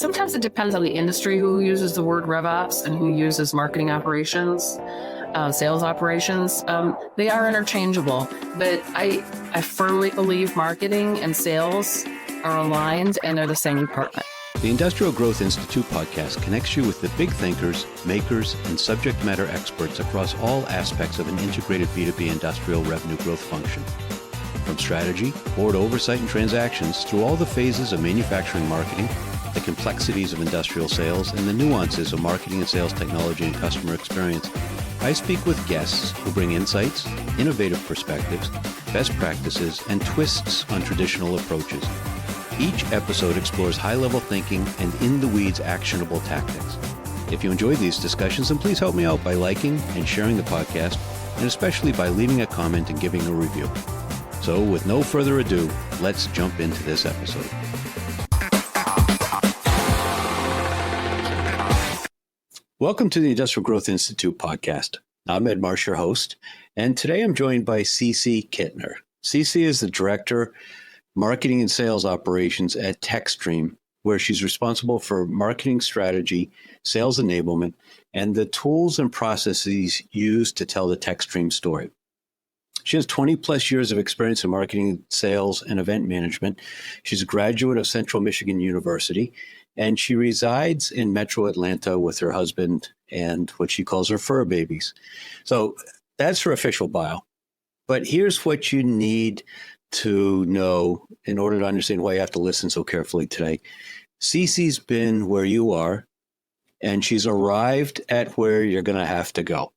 sometimes it depends on the industry who uses the word RevOps and who uses marketing operations, sales operations. They are interchangeable, but I firmly believe marketing and sales are aligned and they're the same department. The Industrial Growth Institute podcast connects you with the big thinkers, makers, and subject matter experts across all aspects of an integrated B2B industrial revenue growth function. From strategy, board oversight, and transactions, through all the phases of manufacturing marketing, the complexities of industrial sales, and the nuances of marketing and sales technology and customer experience, I speak with guests who bring insights, innovative perspectives, best practices, and twists on traditional approaches. Each episode explores high-level thinking and in-the-weeds actionable tactics. If you enjoyed these discussions, then please help me out by liking and sharing the podcast, and especially by leaving a comment and giving a review. So with no further ado, let's jump into this episode. Welcome to the Industrial Growth Institute podcast. I'm Ed Marsh, your host, and today I'm joined by Cece Kintner. Cece is the Director, Marketing and Sales Operations at TekStream, where she's responsible for marketing strategy, sales enablement, and the tools and processes used to tell the TekStream story. She has 20 plus years of experience in marketing, sales, and event management. She's a graduate of Central Michigan University, and she resides in Metro Atlanta with her husband and what she calls her fur babies. So that's her official bio. But here's what you need to know in order to understand why you have to listen so carefully today. Cece's been where you are, and she's arrived at where you're going to have to go.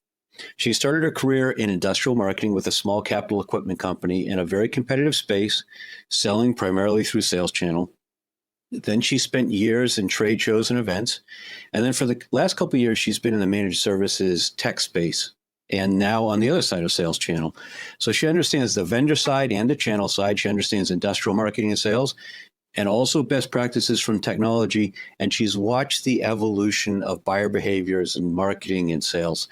She started her career in industrial marketing with a small capital equipment company in a very competitive space, selling primarily through sales channel. Then she spent years in trade shows and events. And then for the last couple of years, she's been in the managed services tech space, and now on the other side of sales channel. So she understands the vendor side and the channel side. She understands industrial marketing and sales, and also best practices from technology. And she's watched the evolution of buyer behaviors and marketing and sales.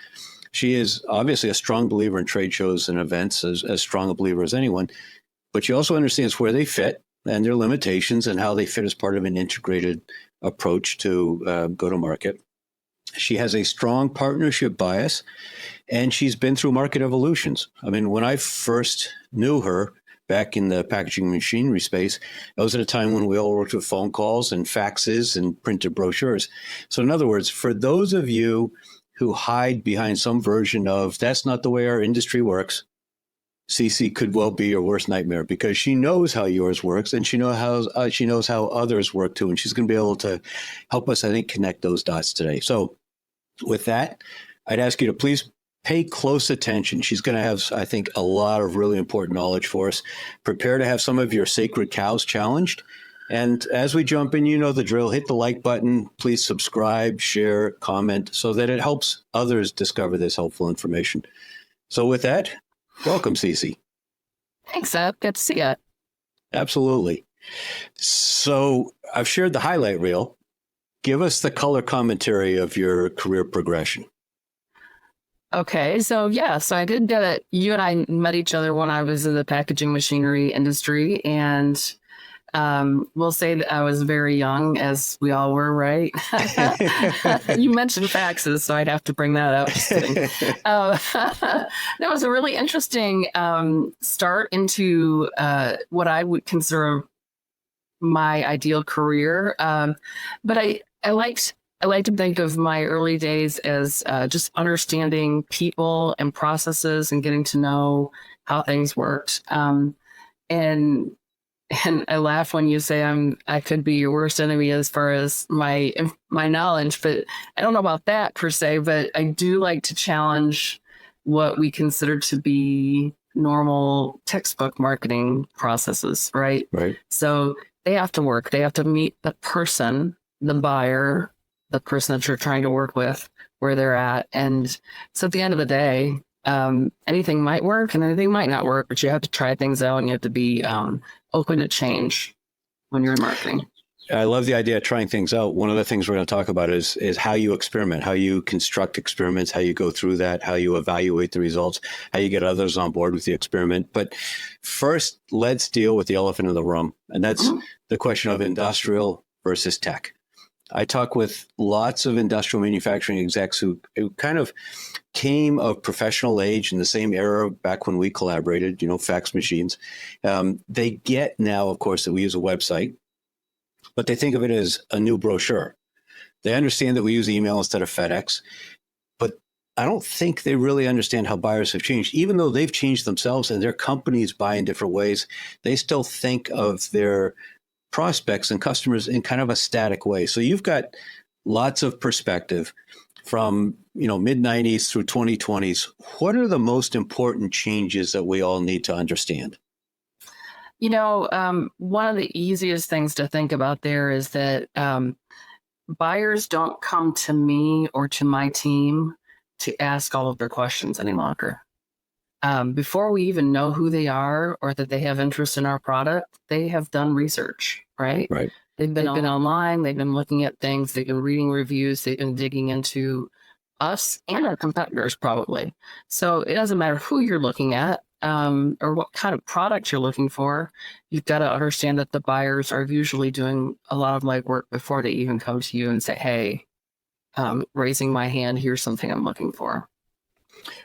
She is obviously a strong believer in trade shows and events, as strong a believer as anyone, but she also understands where they fit and their limitations and how they fit as part of an integrated approach to go to market. She has a strong partnership bias, and she's been through market evolutions. I mean, when I first knew her back in the packaging machinery space, that was at a time when we all worked with phone calls and faxes and printed brochures. So in other words, for those of you who hide behind some version of that's not the way our industry works, Cece could well be your worst nightmare, because she knows how yours works, and she knows how others work too, and she's going to be able to help us, I think, connect those dots today. So with that, I'd ask you to please pay close attention. She's going to have, I think, a lot of really important knowledge for us. Prepare to have some of your sacred cows challenged. And as we jump in, you know the drill. Hit the like button. Please subscribe, share, comment, so that it helps others discover this helpful information. So with that, welcome, Cece. Thanks, Ed. Good to see you. Absolutely. So I've shared the highlight reel. Give us the color commentary of your career progression. Okay, so I did get it. You and I met each other when I was in the packaging machinery industry, and we'll say that I was very young, as we all were, right? You mentioned faxes, so I'd have to bring that up. Just kidding. That was a really interesting start into what I would consider my ideal career. But I like to think of my early days as just understanding people and processes and getting to know how things worked. And I laugh when you say I could be your worst enemy as far as my knowledge, but I don't know about that per se. But I do like to challenge what we consider to be normal textbook marketing processes, right? Right. So they have to work. They have to meet the person, the buyer, the person that you're trying to work with, where they're at. And so at the end of the day, anything might work and anything might not work, but you have to try things out and you have to be open to change when you're in marketing. I love the idea of trying things out. One of the things we're going to talk about is how you experiment, how you construct experiments, how you go through that, how you evaluate the results, how you get others on board with the experiment. But first, let's deal with the elephant in the room. And that's the question of industrial versus tech. I talk with lots of industrial manufacturing execs who kind of came of professional age in the same era back when we collaborated, fax machines. They get now, of course, that we use a website, but they think of it as a new brochure. They understand that we use email instead of FedEx, but I don't think they really understand how buyers have changed. Even though they've changed themselves and their companies buy in different ways, they still think of their prospects and customers in kind of a static way. So you've got lots of perspective from mid 90s through 2020s. What are the most important changes that we all need to understand? One of the easiest things to think about there is that buyers don't come to me or to my team to ask all of their questions any longer. Before we even know who they are or that they have interest in our product, they have done research, right? Right. They've been online, they've been looking at things, they've been reading reviews, they've been digging into us and our competitors probably. So it doesn't matter who you're looking at or what kind of product you're looking for. You've got to understand that the buyers are usually doing a lot of legwork before they even come to you and say, hey, raising my hand, here's something I'm looking for.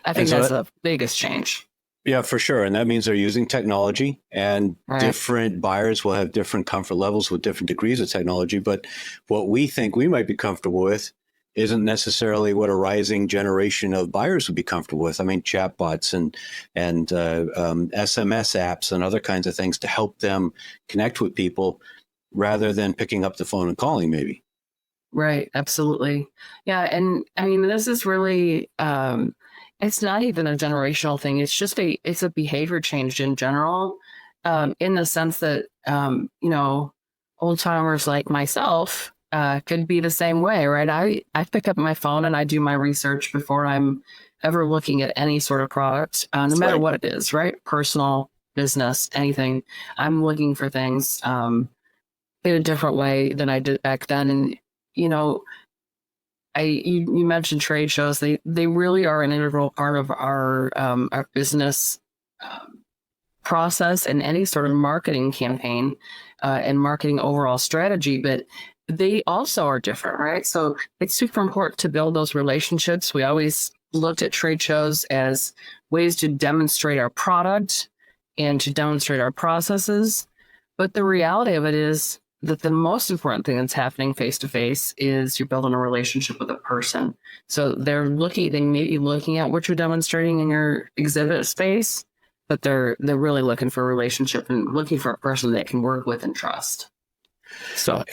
I think that's the biggest change. Yeah, for sure. And that means they're using technology, and different buyers will have different comfort levels with different degrees of technology. But what we think we might be comfortable with isn't necessarily what a rising generation of buyers would be comfortable with. I mean, chatbots and SMS apps and other kinds of things to help them connect with people rather than picking up the phone and calling maybe. Right. Absolutely. Yeah. And I mean, this is really, it's not even a generational thing. It's just it's a behavior change in general, in the sense that, old timers like myself could be the same way, right? I pick up my phone and I do my research before I'm ever looking at any sort of product, no matter what it is, right? Personal, business, anything. I'm looking for things in a different way than I did back then. And, you mentioned trade shows. They really are an integral part of our business process and any sort of marketing campaign and marketing overall strategy. But they also are different, right? So it's super important to build those relationships. We always looked at trade shows as ways to demonstrate our product and to demonstrate our processes. But the reality of it is that the most important thing that's happening face to face is you're building a relationship with a person. So they may be looking at what you're demonstrating in your exhibit space, but they're really looking for a relationship and looking for a person they can work with and trust. So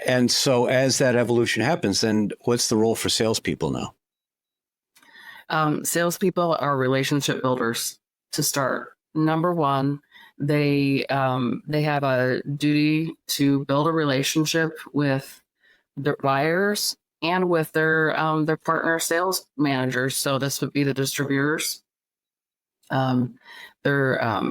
and so as that evolution happens, then what's the role for salespeople now? Salespeople are relationship builders to start. Number one, they have a duty to build a relationship with their buyers and with their partner sales managers. So this would be the distributors, their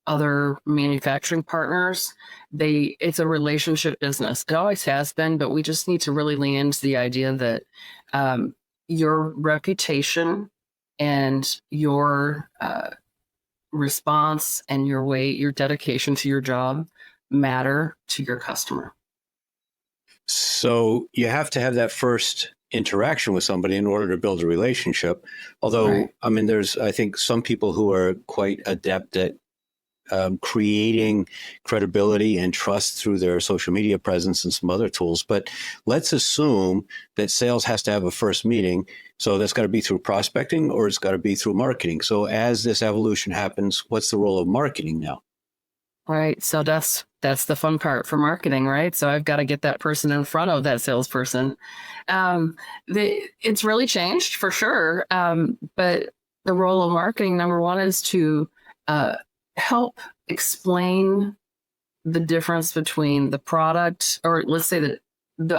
other manufacturing partners. It's a relationship business. It always has been, but we just need to really lean into the idea that your reputation and your response and your dedication to your job matter to your customer. So you have to have that first interaction with somebody in order to build a relationship. Although, I mean, I think some people who are quite adept at creating credibility and trust through their social media presence and some other tools. But let's assume that sales has to have a first meeting. So that's got to be through prospecting or it's got to be through marketing. So as this evolution happens, what's the role of marketing now? Right. So that's the fun part for marketing, right? So I've got to get that person in front of that salesperson. It's really changed for sure. But the role of marketing, number one, is to help explain the difference between the product, or let's say that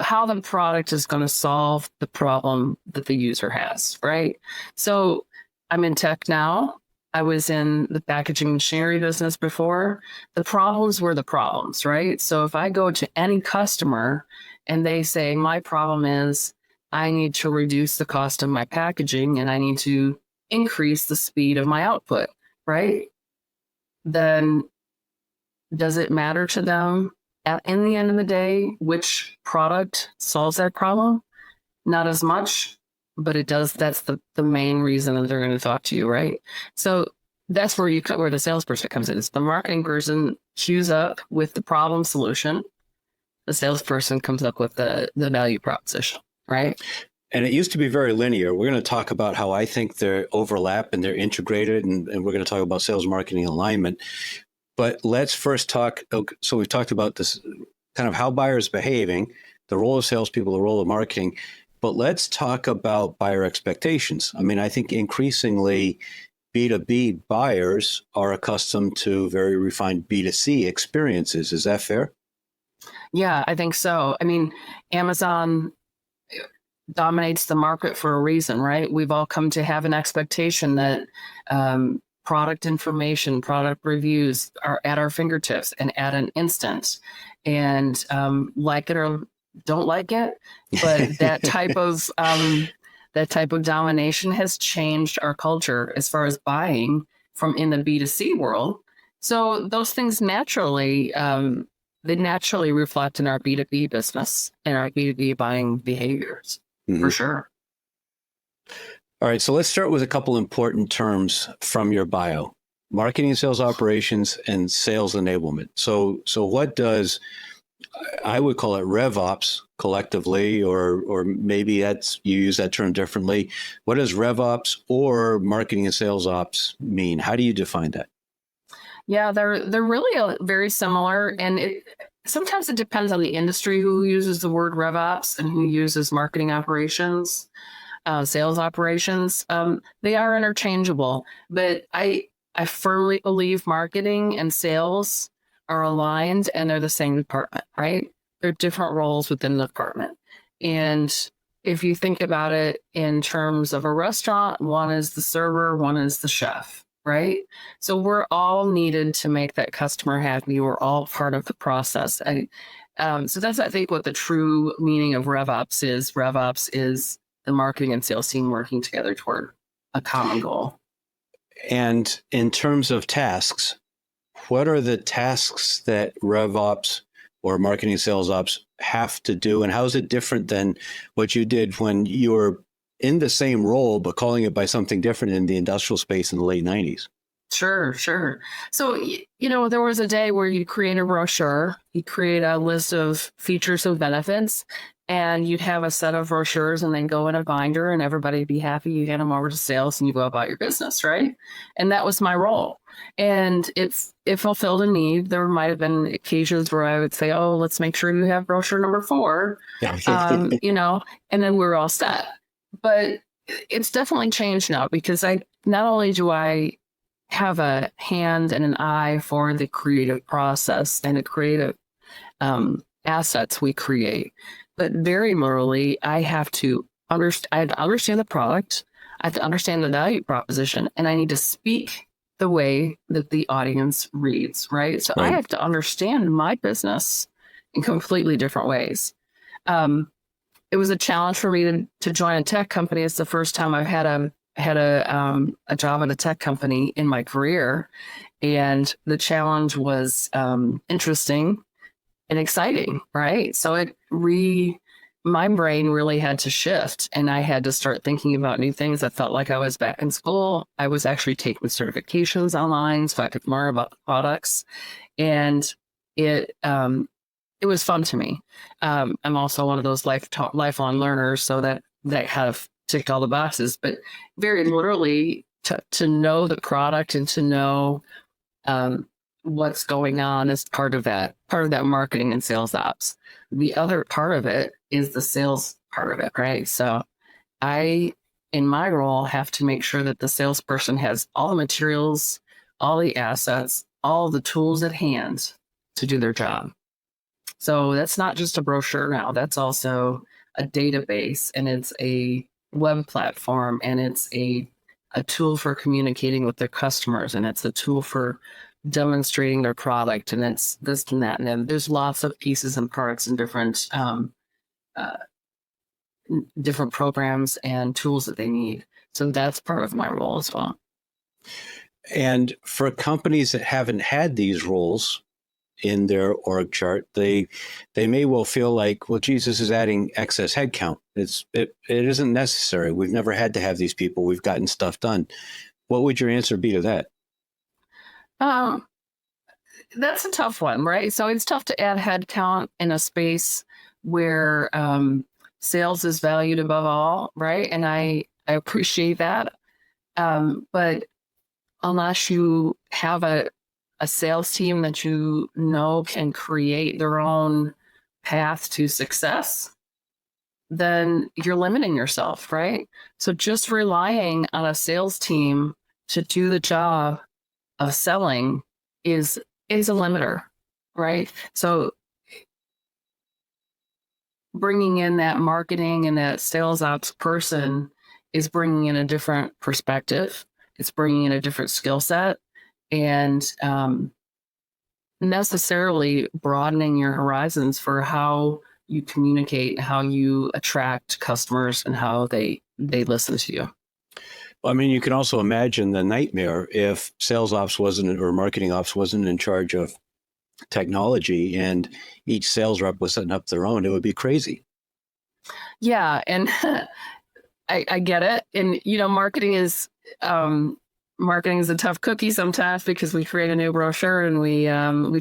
how the product is going to solve the problem that the user has, right? So I'm in tech now. I was in the packaging machinery business before. The problems were the problems, right? So if I go to any customer and they say, my problem is I need to reduce the cost of my packaging and I need to increase the speed of my output, right? Then does it matter to them in the end of the day, which product solves that problem? Not as much, but it does. That's the main reason that they're going to talk to you, right? So that's where the salesperson comes in. It's the marketing person queues up with the problem solution. The salesperson comes up with the value proposition, right? And it used to be very linear. We're going to talk about how I think they overlap and they're integrated, and we're going to talk about sales marketing alignment. But let's first talk. So we've talked about this kind of how buyers behaving, the role of salespeople, the role of marketing. But let's talk about buyer expectations. I mean, I think increasingly B2B buyers are accustomed to very refined B2C experiences. Is that fair? Yeah, I think so. I mean, Amazon dominates the market for a reason, right? We've all come to have an expectation that product information, product reviews are at our fingertips and at an instant. And like it or don't like it, but that type of domination has changed our culture as far as buying from in the B2C world. So those things naturally they naturally reflect in our B2B business and our B2B buying behaviors, for sure. All right, so let's start with a couple important terms from your bio: marketing and sales operations and sales enablement. So what does, I would call it RevOps collectively, or maybe that's, you use that term differently. What does RevOps or marketing and sales ops mean? How do you define that? Yeah, they're really very similar, and sometimes it depends on the industry who uses the word RevOps and who uses marketing operations, sales operations. They are interchangeable, but I firmly believe marketing and sales are aligned and they're the same department, right? They're different roles within the department. And if you think about it in terms of a restaurant, one is the server, one is the chef, right? So we're all needed to make that customer happy. We're all part of the process. And so that's, I think, what the true meaning of RevOps is. RevOps is the marketing and sales team working together toward a common goal. And in terms of tasks, what are the tasks that RevOps or marketing and sales ops have to do? And how is it different than what you did when you were in the same role, but calling it by something different in the industrial space in the late 90s? Sure. So, there was a day where you create a brochure, you create a list of features and benefits, and you'd have a set of brochures and then go in a binder and everybody'd be happy. You hand them over to sales and you go about your business, right? And that was my role. And it fulfilled a need. There might have been occasions where I would say, oh, let's make sure you have brochure number 4, and then we're all set. But it's definitely changed now because not only do I have a hand and an eye for the creative process and the creative assets we create, but very morally, I have to understand the product, I have to understand the value proposition, and I need to speak the way that the audience reads, right? So I have to understand my business in completely different ways. It was a challenge for me to join a tech company. It's the first time I've had a job at a tech company in my career, and the challenge was interesting and exciting, right? So my brain really had to shift, and I had to start thinking about new things. I felt like I was back in school. I was actually taking certifications online so I could learn about the products, and it was fun to me. I'm also one of those lifelong learners, so that kind of ticked all the boxes. But very literally, to know the product and to know what's going on is part of that marketing and sales ops. The other part of it is the sales part of it, right? So I, in my role, have to make sure that the salesperson has all the materials, all the assets, all the tools at hand to do their job. So that's not just a brochure now. That's also a database, and it's a web platform, and it's a tool for communicating with their customers, and it's a tool for demonstrating their product, and it's this and that. And then there's lots of pieces and parts and different programs and tools that they need. So that's part of my role as well. And for companies that haven't had these roles, in their org chart, they may well feel like, well, Jesus is adding excess headcount. It isn't necessary. We've never had to have these people. We've gotten stuff done. What would your answer be to that? Um, that's a tough one, right? So it's tough to add headcount in a space where sales is valued above all, right? And I appreciate that. But unless you have a sales team that you know can create their own path to success, then you're limiting yourself, right? So just relying on a sales team to do the job of selling is a limiter, right? So bringing in that marketing and that sales ops person is bringing in a different perspective. It's bringing in a different skill set, and necessarily broadening your horizons for how you communicate, how you attract customers, and how they listen to you. I mean, you can also imagine the nightmare if sales ops wasn't, or marketing ops wasn't in charge of technology and each sales rep was setting up their own. It would be crazy. Yeah, and I get it. And marketing is a tough cookie sometimes, because we create a new brochure and we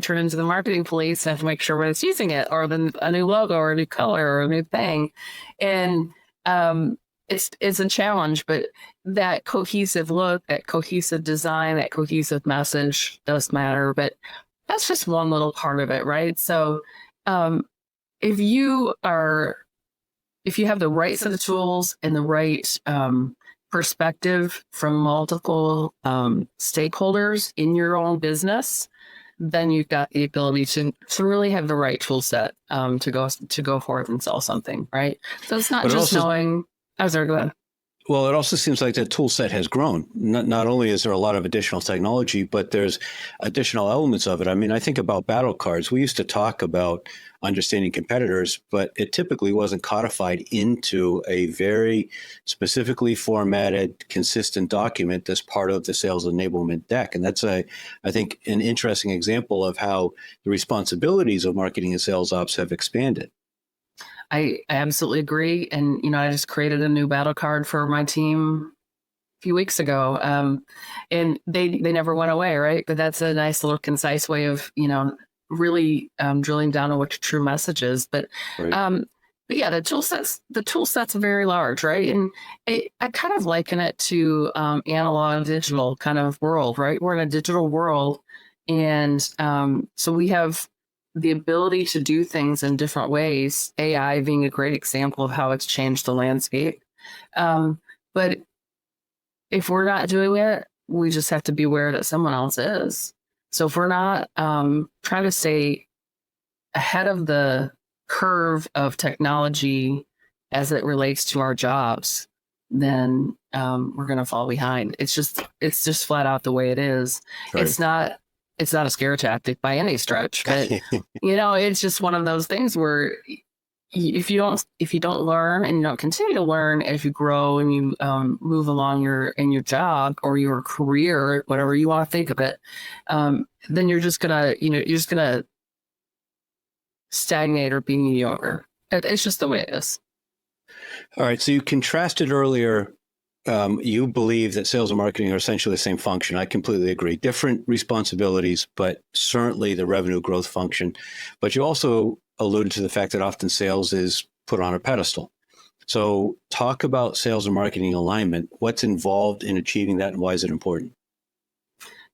turn into the marketing police and have to make sure everyone's using it, or then a new logo or a new color or a new thing. And it's a challenge, but that cohesive look, that cohesive design, that cohesive message does matter. But that's just one little part of it, right? So if you have the right set of tools and the right perspective from multiple stakeholders in your own business, then you've got the ability to really have the right tool set to go forth and sell something, right? So it's not just knowing. Oh, sorry, go ahead. Well, it also seems like that tool set has grown. Not only is there a lot of additional technology, but there's additional elements of it. I mean, I think about battle cards. We used to talk about understanding competitors, but it typically wasn't codified into a very specifically formatted, consistent document that's part of the sales enablement deck. And that's, I think, an interesting example of how the responsibilities of marketing and sales ops have expanded. I absolutely agree. And, I just created a new battle card for my team a few weeks ago. And they never went away, right? But that's a nice little concise way of, really drilling down on what your true message is. But, Right. but yeah, the tool set's very large, right? And I kind of liken it to analog and digital kind of world, right? We're in a digital world. And so we have the ability to do things in different ways, AI being a great example of how it's changed the landscape. But if we're not doing it, we just have to be aware that someone else is. So if we're not trying to stay ahead of the curve of technology as it relates to our jobs, then we're going to fall behind. It's just flat out the way it is. Right. It's not a scare tactic by any stretch, but it's just one of those things where if you don't learn and you don't continue to learn as you grow and you move along in your job or your career, whatever you want to think of it, then you're just gonna stagnate or be mediocre. It's just the way it is. All right. So you contrasted earlier. You believe that sales and marketing are essentially the same function. I completely agree. Different responsibilities, but certainly the revenue growth function. But you also alluded to the fact that often sales is put on a pedestal. So talk about sales and marketing alignment. What's involved in achieving that, and why is it important?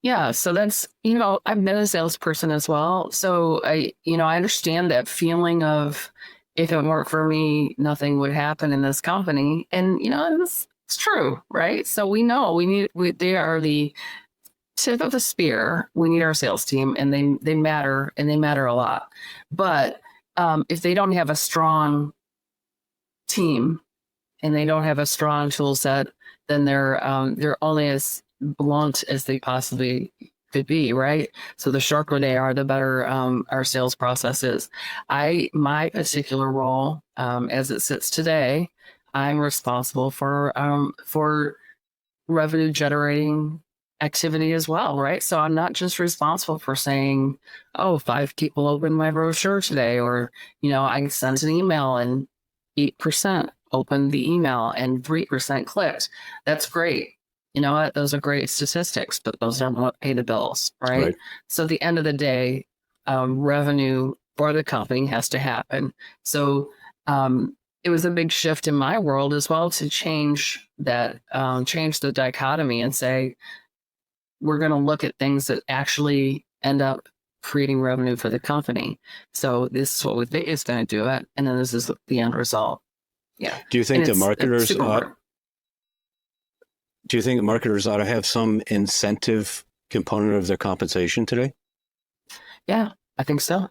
Yeah, so that's, I've been a salesperson as well. So I understand that feeling of, if it weren't for me, nothing would happen in this company. And, it's true, right? So we know they are the tip of the spear. We need our sales team, and they matter, and they matter a lot. But if they don't have a strong team and they don't have a strong tool set, then they're only as blunt as they possibly could be, right? So the sharper they are, the better our sales process is. My particular role, as it sits today, I'm responsible for revenue generating activity as well, right? So I'm not just responsible for saying, oh, 5 people opened my brochure today, or, I sent an email and 8% opened the email and 3% clicked. That's great. You know what? Those are great statistics, but those don't what pay the bills, right? Right. So at the end of the day, revenue for the company has to happen. So it was a big shift in my world as well to change that, change the dichotomy and say, we're going to look at things that actually end up creating revenue for the company. So this is what we think is going to do it. And then this is the end result. Yeah. Do you think And the it's marketers super hard. do you think marketers ought to have some incentive component of their compensation today? Yeah, I think so.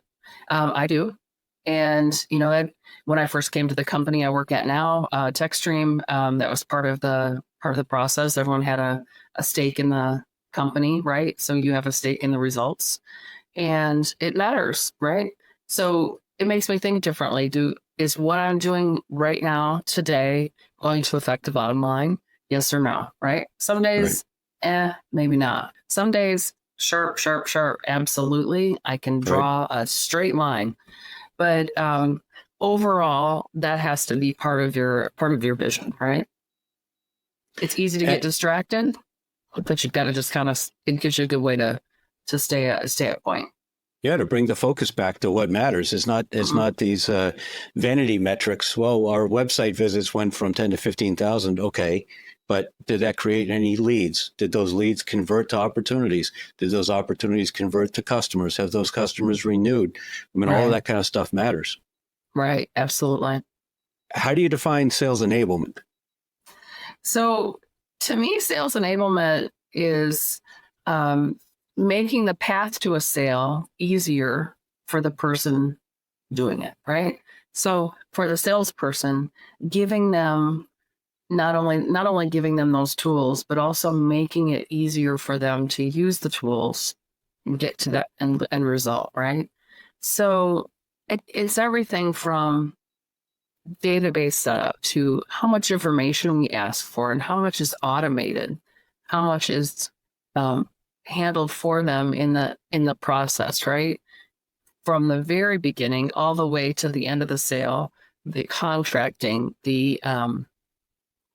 I do. And, when I first came to the company I work at now, TekStream, that was part of the process. Everyone had a stake in the company, right? So you have a stake in the results, and it matters, right? So it makes me think differently. Is what I'm doing right now today going to affect the bottom line? Yes or no, right? Some days, maybe not. Some days, sharp, sharp, sharp, absolutely. I can Right. draw a straight line, but overall, that has to be part of your vision, right? It's easy to get distracted, but you've got to just kind of. It gives you a good way to stay at point. Yeah, to bring the focus back to what matters. It's not these vanity metrics. Well, our website visits went from 10 to 15,000. Okay, but did that create any leads? Did those leads convert to opportunities? Did those opportunities convert to customers? Have those customers renewed? I mean, all of that kind of stuff matters. Right, absolutely. How do you define sales enablement? So to me, sales enablement is making the path to a sale easier for the person doing it, right? So for the salesperson, giving them not only giving them those tools, but also making it easier for them to use the tools and get to that end result, right? So it's everything from database setup to how much information we ask for and how much is automated, how much is handled for them in the process, right? From the very beginning all the way to the end of the sale, the contracting, the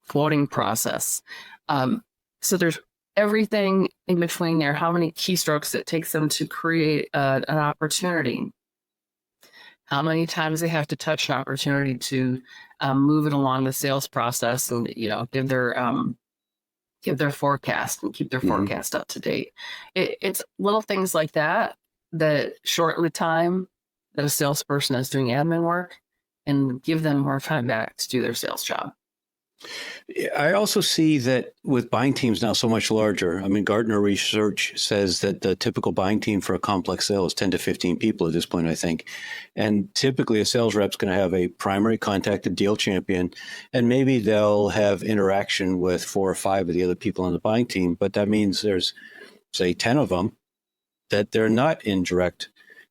quoting process. So there's everything in between there, how many keystrokes it takes them to create an opportunity, how many times they have to touch an opportunity to move it along the sales process and, give their forecast and keep their forecast up to date. It's little things like that that shorten the time that a salesperson is doing admin work and give them more time back to do their sales job. I also see that with buying teams now so much larger. I mean, Gartner research says that the typical buying team for a complex sale is 10 to 15 people at this point, I think. And typically a sales rep's going to have a primary contact, a deal champion, and maybe they'll have interaction with 4 or 5 of the other people on the buying team. But that means there's, say, 10 of them that they're not in direct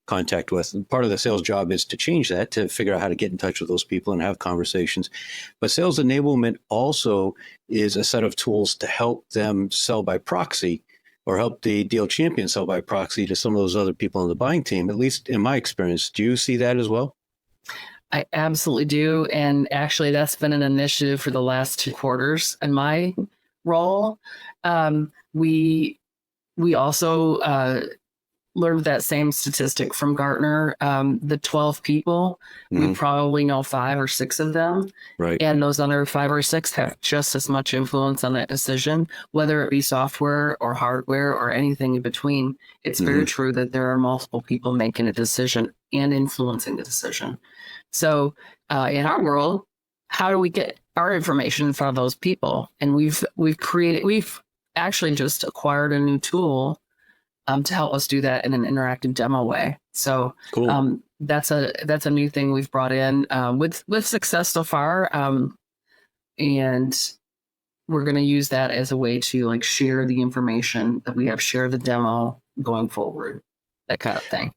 contact with. And part of the sales job is to change that, to figure out how to get in touch with those people and have conversations. But sales enablement also is a set of tools to help them sell by proxy, or help the deal champion sell by proxy to some of those other people on the buying team, at least in my experience. Do you see that as well? I absolutely do. And actually, that's been an initiative for the last 2 quarters in my role. We also learned that same statistic from Gartner. The 12 people, we probably know 5 or 6 of them. Right. And those other 5 or 6 have just as much influence on that decision, whether it be software or hardware or anything in between. It's very true that there are multiple people making a decision and influencing the decision. So in our world, how do we get our information in front of those people? And we've actually just acquired a new tool to help us do that in an interactive demo way. So cool. That's a new thing we've brought in with success so far, and we're going to use that as a way to share the information that we have, share the demo going forward, that kind of thing.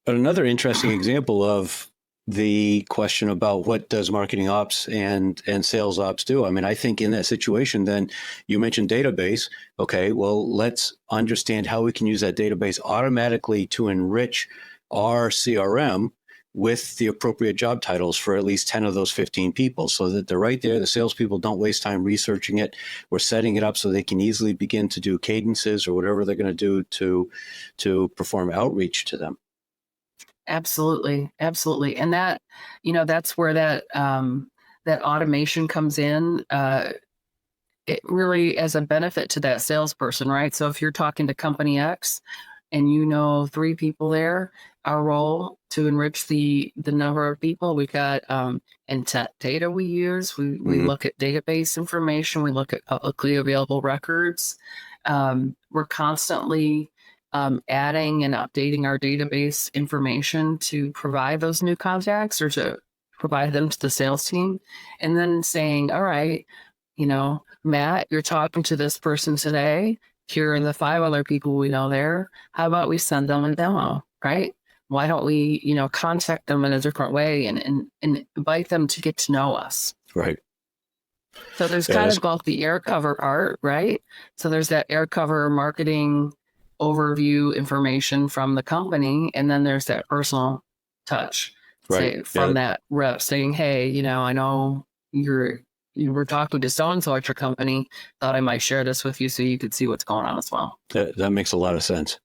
But another interesting example of the question about what does marketing ops and sales ops do. I mean, I think in that situation, then you mentioned database. Okay, well, let's understand how we can use that database automatically to enrich our CRM with the appropriate job titles for at least 10 of those 15 people, so that they're right there. The salespeople don't waste time researching it. We're setting it up so they can easily begin to do cadences or whatever they're going to do to perform outreach to them. Absolutely. Absolutely. And that, that's where that automation comes in. It really as a benefit to that salesperson, right? So if you're talking to company X and 3 people there, our role to enrich the number of people, we've got intent data we use. We look at database information. We look at publicly available records. We're constantly adding and updating our database information to provide those new contacts or to provide them to the sales team, and then saying, all right, Matt, you're talking to this person today. Here are the 5 other people we know there. How about we send them a demo, right? Why don't we, contact them in a different way and invite them to get to know us? Right. So there's kind of both the air cover part, right? So there's that air cover marketing overview information from the company, and then there's that personal touch from that rep saying, hey, I know you were talking to so-and-so at your company, thought I might share this with you so you could see what's going on as well. That makes a lot of sense.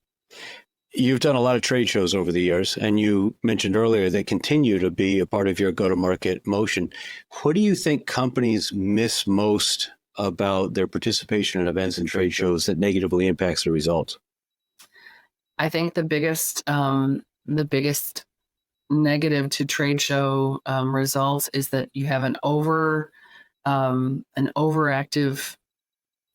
You've done a lot of trade shows over the years, and you mentioned earlier they continue to be a part of your go-to-market motion. What do you think companies miss most about their participation in events and trade shows that negatively impacts the results? I think the biggest negative to trade show results is that you have an overactive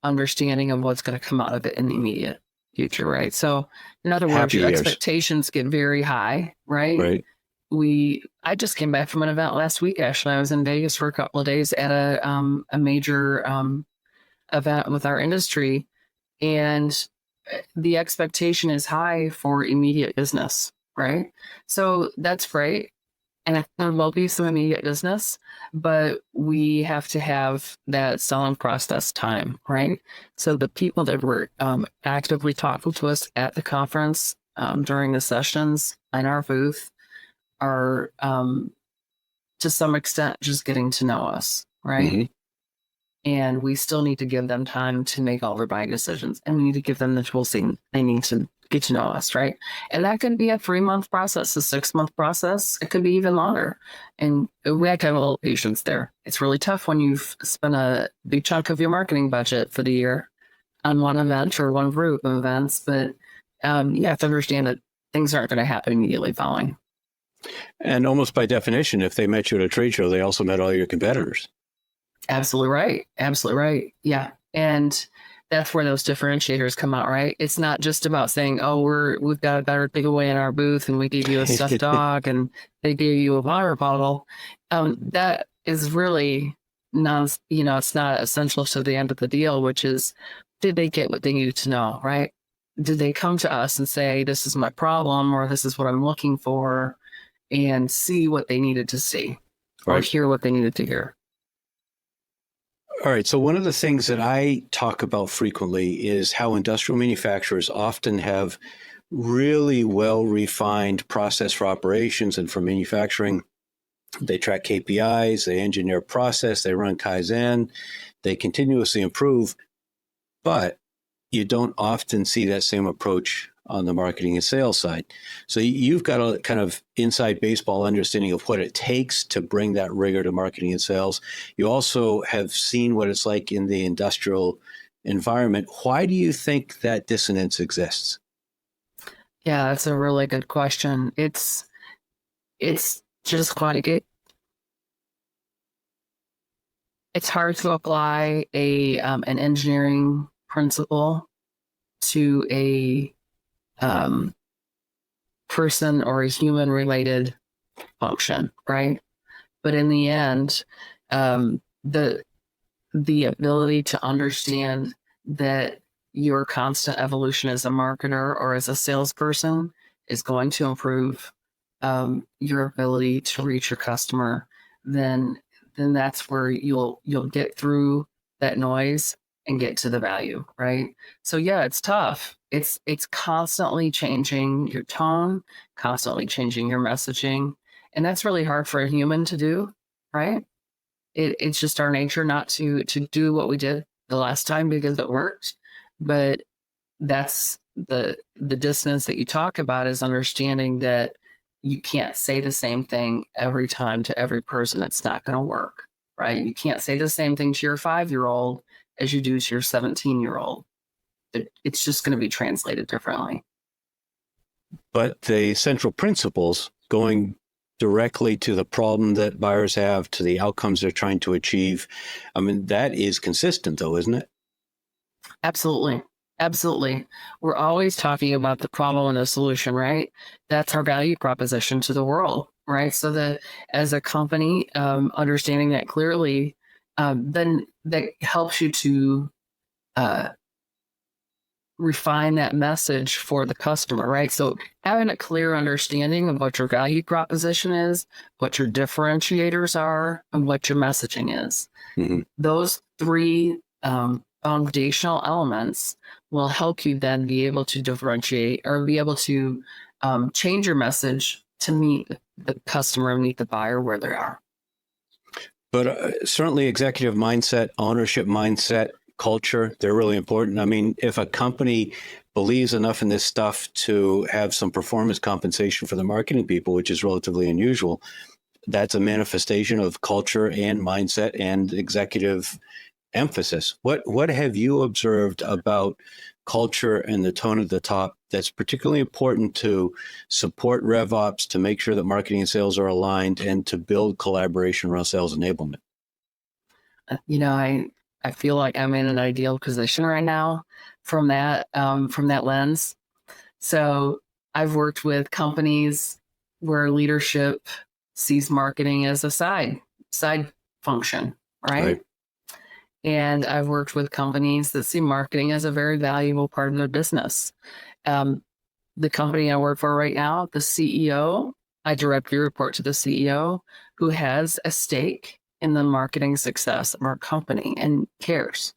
understanding of what's going to come out of it in the immediate future, right? So in other words, your expectations get very high, right? Right. I just came back from an event last week. Actually, I was in Vegas for a couple of days at a major event with our industry, and the expectation is high for immediate business, right? So that's great. And there will be some immediate business, but we have to have that selling process time, right? So the people that were actively talking to us at the conference during the sessions in our booth are to some extent just getting to know us, right? Mm-hmm. And we still need to give them time to make all their buying decisions, and we need to give them the tools they need to get to know us, right? And that could be a 3-month process, a 6-month process. It could be even longer. And we have to have a little patience there. It's really tough when you've spent a big chunk of your marketing budget for the year on one event or one group of events, but you have to understand that things aren't going to happen immediately following. And almost by definition, if they met you at a trade show, they also met all your competitors. Absolutely right. Absolutely right. Yeah. And that's where those differentiators come out, right? It's not just about saying, oh, we've got a better giveaway in our booth and we gave you a stuffed dog and they gave you a water bottle. That is really not, it's not essential to the end of the deal, which is, did they get what they needed to know, right? Did they come to us and say, this is my problem, or this is what I'm looking for, and see what they needed to see, or hear what they needed to hear? All right. So one of the things that I talk about frequently is how industrial manufacturers often have really well-refined process for operations and for manufacturing. They track KPIs, they engineer process, they run Kaizen, they continuously improve, but you don't often see that same approach on the marketing and sales side. So you've got a kind of inside baseball understanding of what it takes to bring that rigor to marketing and sales. You also have seen what it's like in the industrial environment. Why do you think that dissonance exists? Yeah, that's a really good question. It's just like it's hard to apply an engineering principle to a person or a human related function, right? But in the end, the ability to understand that your constant evolution as a marketer or as a salesperson is going to improve your ability to reach your customer, then that's where you'll get through that noise and get to the value, right? So yeah, it's tough. It's constantly changing your tone, constantly changing your messaging, and that's really hard for a human to do, right? It's just our nature not to do what we did the last time because it worked, but that's the dissonance that you talk about is understanding that you can't say the same thing every time to every person. It's not going to work, right? You can't say the same thing to your 5-year-old as you do to your 17-year-old. It's just going to be translated differently. But the central principles going directly to the problem that buyers have, to the outcomes they're trying to achieve, I mean, that is consistent though, isn't it? Absolutely. Absolutely. We're always talking about the problem and the solution, right? That's our value proposition to the world, right? So that as a company, understanding that clearly, then that helps you to refine that message for the customer, right? So having a clear understanding of what your value proposition is, what your differentiators are, and what your messaging is. Mm-hmm. Those three foundational elements will help you then be able to differentiate or be able to change your message to meet the customer and meet the buyer where they are. But certainly executive mindset, ownership mindset, culture, they're really important. I mean, if a company believes enough in this stuff to have some performance compensation for the marketing people, which is relatively unusual, that's a manifestation of culture and mindset and executive emphasis. What have you observed about culture and the tone at the top that's particularly important to support RevOps, to make sure that marketing and sales are aligned, and to build collaboration around sales enablement? You know, I feel like I'm in an ideal position right now from that lens. So I've worked with companies where leadership sees marketing as a side function, right? And I've worked with companies that see marketing as a very valuable part of their business. The company I work for right now, the CEO, I directly report to the CEO, who has a stake in the marketing success of our company and cares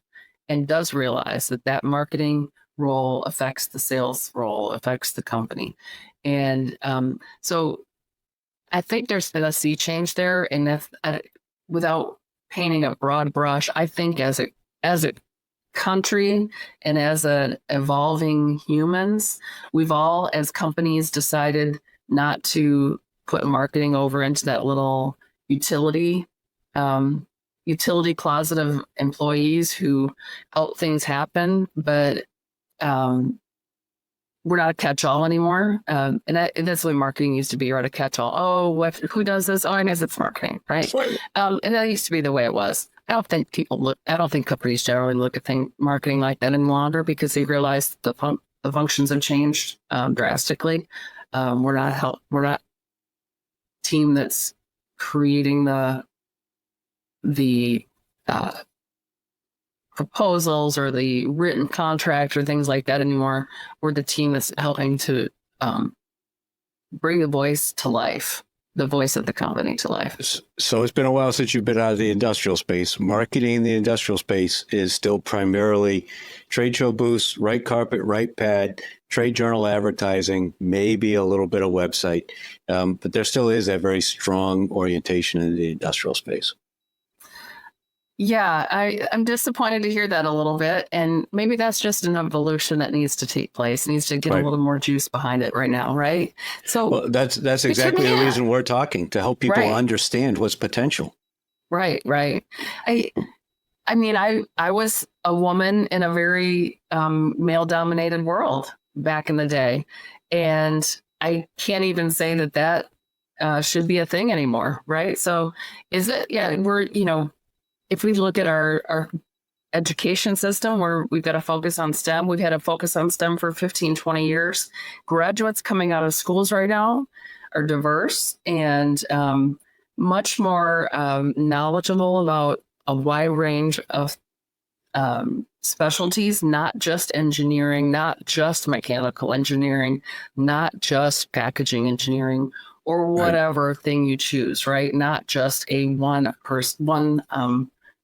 and does realize that that marketing role affects the sales role, affects the company. And so I think there's been a sea change there. And if, without painting a broad brush, I think as a country and as an evolving humans, we've all, as companies, decided not to put marketing over into that little utility closet of employees who help things happen, but we're not a catch-all anymore. And that's what marketing used to be, right? A catch-all. Oh, who does this? Oh, I guess it's marketing, right? And that used to be the way it was. I don't think companies generally look at marketing like that any longer because they realize the functions have changed drastically. We're not team that's creating the proposals or the written contract or things like that anymore. We're the team that's helping to bring the voice to life, the voice of the company to life. So it's been a while since you've been out of the industrial space. Marketing in the industrial space is still primarily trade show booths, right carpet, right pad, trade journal advertising, maybe a little bit of website. But there still is that very strong orientation in the industrial space. Yeah, I'm disappointed to hear that a little bit. And maybe that's just an evolution that needs to take place, needs to get a little more juice behind it right now, right? So that's exactly the reason we're talking, to help people understand what's potential. Right. I mean, I was a woman in a very male-dominated world back in the day. And I can't even say that should be a thing anymore, right? So is it, if we look at our education system where we've got to focus on STEM, we've had a focus on STEM for 15, 20 years. Graduates coming out of schools right now are diverse and much more knowledgeable about a wide range of specialties, not just engineering, not just mechanical engineering, not just packaging engineering. or Right. whatever thing you choose, right? Not just a one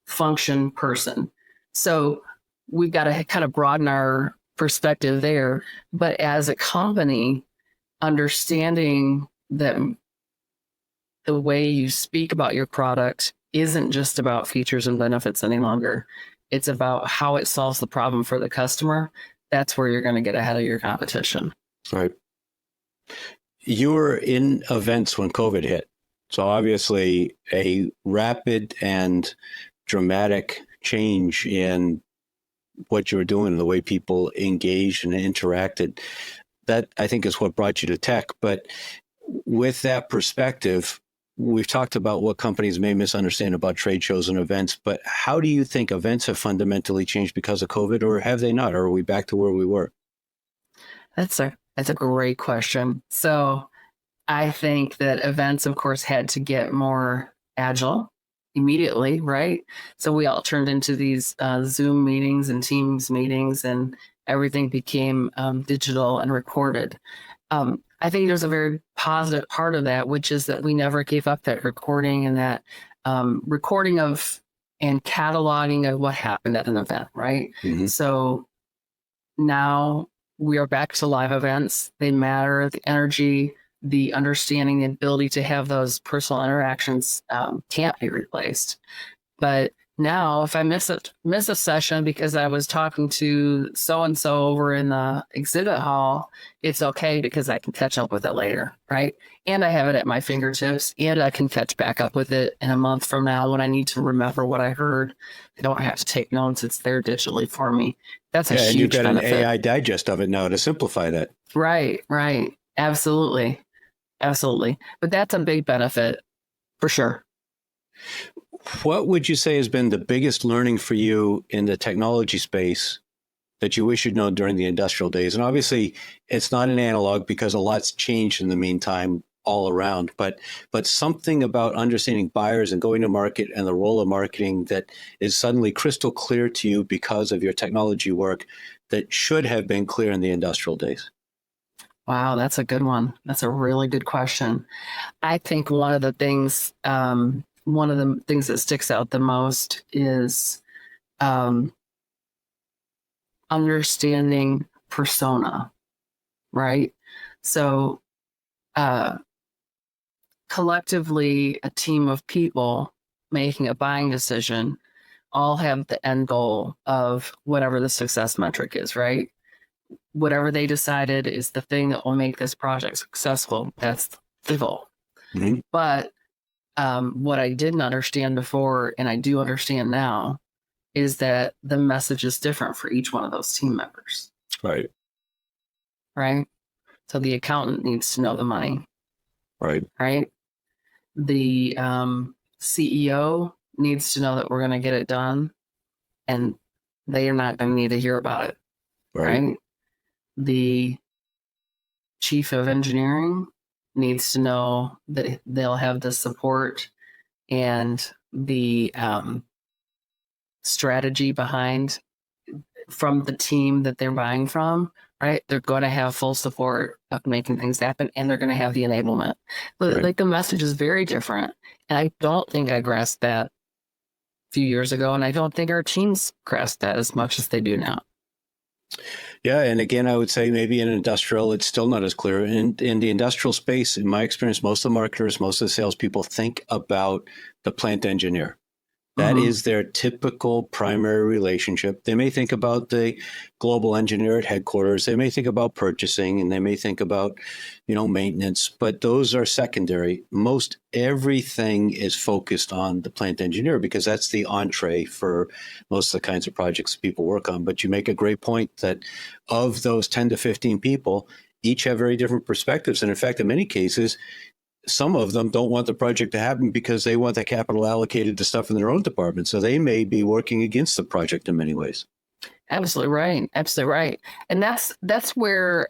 function person. So we've got to kind of broaden our perspective there. But as a company, understanding that the way you speak about your product isn't just about features and benefits any longer. It's about how it solves the problem for the customer. That's where you're going to get ahead of your competition. Right. You were in events when COVID hit. So obviously a rapid and dramatic change in what you were doing and the way people engaged and interacted. That, I think, is what brought you to tech. But with that perspective, we've talked about what companies may misunderstand about trade shows and events, but how do you think events have fundamentally changed because of COVID, or have they not? Or are we back to where we were? That's a great question. So I think that events, of course, had to get more agile immediately, right? So we all turned into these Zoom meetings and Teams meetings, and everything became digital and recorded. I think there's a very positive part of that, which is that we never gave up that recording and that recording of and cataloging of what happened at an event, right? Mm-hmm. So now we are back to live events. They matter. The energy, the understanding, the ability to have those personal interactions can't be replaced. But now, if I miss a session because I was talking to so and so over in the exhibit hall, it's okay because I can catch up with it later, right? And I have it at my fingertips, and I can catch back up with it in a month from now when I need to remember what I heard. I don't have to take notes; it's there digitally for me. That's a Yeah, and you've huge got benefit. an AI digest of it now to simplify that. Right, right, absolutely, absolutely. But that's a big benefit for sure. What would you say has been the biggest learning for you in the technology space that you wish you'd known during the industrial days? And obviously, it's not an analog because a lot's changed in the meantime all around, but something about understanding buyers and going to market and the role of marketing that is suddenly crystal clear to you because of your technology work that should have been clear in the industrial days. Wow, that's a good one. That's a really good question. I think one of the things that sticks out the most is um, understanding persona, right? So, uh, collectively, a team of people making a buying decision all have the end goal of whatever the success metric is, right? Whatever they decided is the thing that will make this project successful. That's the goal. Mm-hmm. But what I didn't understand before, and I do understand now, is that the message is different for each one of those team members. Right. Right. So the accountant needs to know the money. Right. Right. The CEO needs to know that we're going to get it done, and they are not going to need to hear about it. Right. The chief of engineering needs to know that they'll have the support and the strategy behind from the team that they're buying from, right? They're going to have full support of making things happen, and they're going to have the enablement. But Right. like the message is very different. And I don't think I grasped that a few years ago. And I don't think our teams grasp that as much as they do now. Yeah. And again, I would say maybe in industrial, it's still not as clear. In the industrial space, in my experience, most of the marketers, most of the salespeople think about the plant engineer. That is their typical primary relationship. They may think about the global engineer at headquarters. They may think about purchasing, and they may think about, maintenance, but those are secondary. Most everything is focused on the plant engineer because that's the entree for most of the kinds of projects people work on. But you make a great point that of those 10 to 15 people, each have very different perspectives. And in fact, in many cases, some of them don't want the project to happen because they want the capital allocated to stuff in their own department. So they may be working against the project in many ways. Absolutely right. Absolutely right. And that's where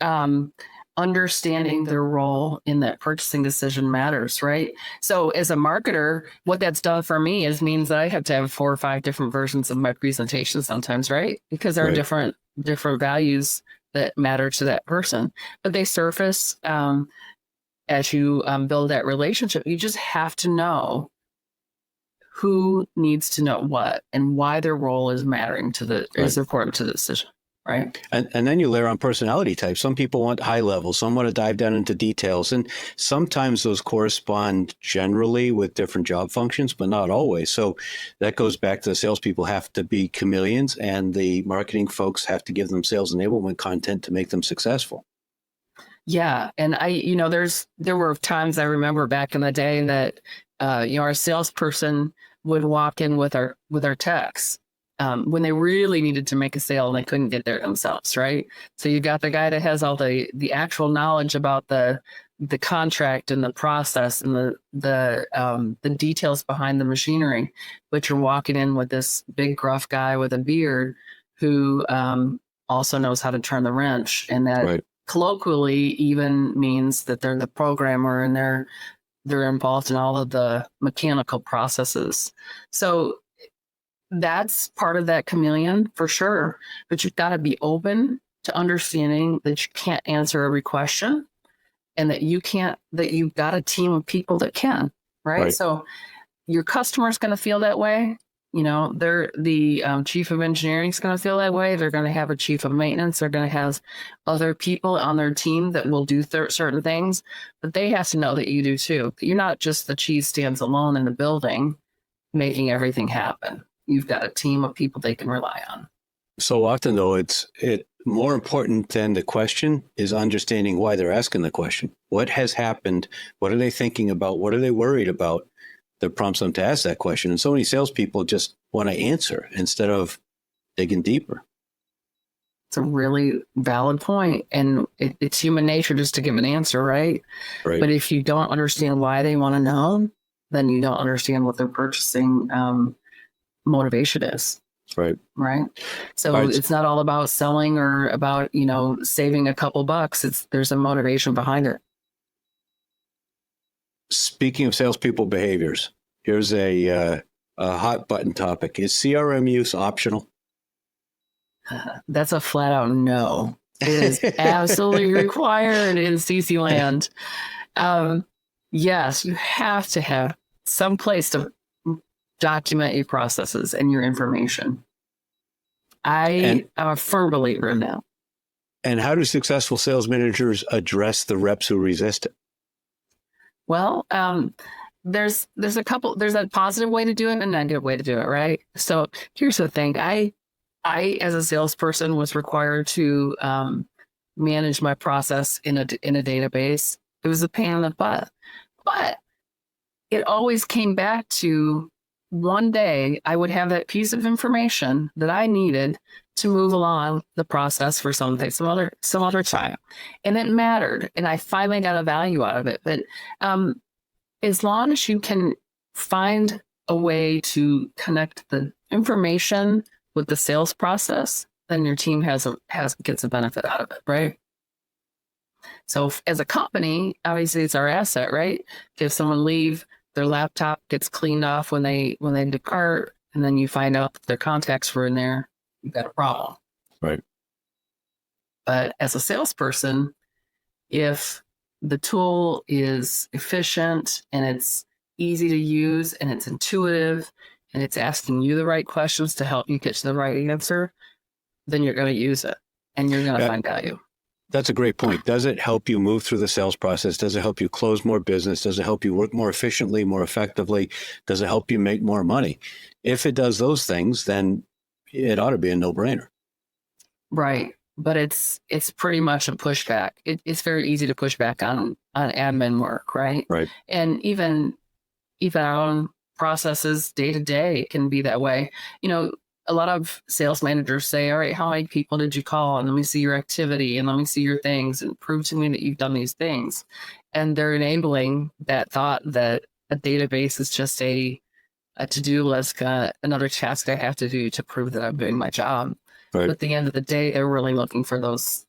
understanding their role in that purchasing decision matters, right? So as a marketer, what that's done for me means that I have to have 4 or 5 different versions of my presentation sometimes, right? Because there are different values that matter to that person, but they surface as you build that relationship, you just have to know who needs to know what and why their role is mattering to the Right. is important to the decision. Right. And then you layer on personality types. Some people want high level, some want to dive down into details. And sometimes those correspond generally with different job functions, but not always. So that goes back to the salespeople have to be chameleons, and the marketing folks have to give them sales enablement content to make them successful. Yeah. And there were times I remember back in the day that, our salesperson would walk in with our techs when they really needed to make a sale and they couldn't get there themselves. Right. So you got the guy that has all the actual knowledge about the contract and the process and the details behind the machinery, but you're walking in with this big gruff guy with a beard who also knows how to turn the wrench, and that Right. colloquially even means that they're the programmer and they're involved in all of the mechanical processes. So that's part of that chameleon for sure. But you've got to be open to understanding that you can't answer every question, and that you've got a team of people that can, right? So your customer's going to feel that way. They're the chief of engineering is going to feel that way. They're going to have a chief of maintenance. They're going to have other people on their team that will do certain things, but they have to know that you do too. You're not just the cheese stands alone in the building making everything happen. You've got a team of people they can rely on. So often, though, it more important than the question is understanding why they're asking the question. What has happened? What are they thinking about? What are they worried about that prompts them to ask that question? And so many salespeople just want to answer instead of digging deeper. It's a really valid point. And it's human nature just to give an answer, right? Right. But if you don't understand why they want to know, then you don't understand what their purchasing motivation is. Right. Right. So it's not all about selling or about, saving a couple bucks. There's a motivation behind it. Speaking of salespeople behaviors, here's a hot button topic. Is CRM use optional? That's a flat out no. It is absolutely required in CC land. Yes, you have to have some place to document your processes and your information. I'm a firm believer in that. And how do successful sales managers address the reps who resist it? Well, there's a positive way to do it and a negative way to do it, right? So here's the thing. I as a salesperson was required to manage my process in a database. It was a pain in the butt, but it always came back to one day I would have that piece of information that I needed to move along the process for some other time. And it mattered. And I finally got a value out of it. But as long as you can find a way to connect the information with the sales process, then your team gets a benefit out of it, right? So as a company, obviously it's our asset, right? If someone leave, their laptop gets cleaned off when they depart, and then you find out that their contacts were in there, you've got a problem. Right. But as a salesperson, if the tool is efficient and it's easy to use and it's intuitive and it's asking you the right questions to help you get to the right answer, then you're going to use it and you're going to find value. That's a great point. Does it help you move through the sales process? Does it help you close more business? Does it help you work more efficiently, more effectively? Does it help you make more money? If it does those things, then it ought to be a no-brainer. Right. But it's pretty much a pushback. It's very easy to push back on admin work, right? Right. And even our own processes day to day can be that way. A lot of sales managers say, all right, how many people did you call? And let me see your activity and let me see your things and prove to me that you've done these things. And they're enabling that thought that a database is just a to-do list, another task I have to do to prove that I'm doing my job. Right. But at the end of the day, they're really looking for those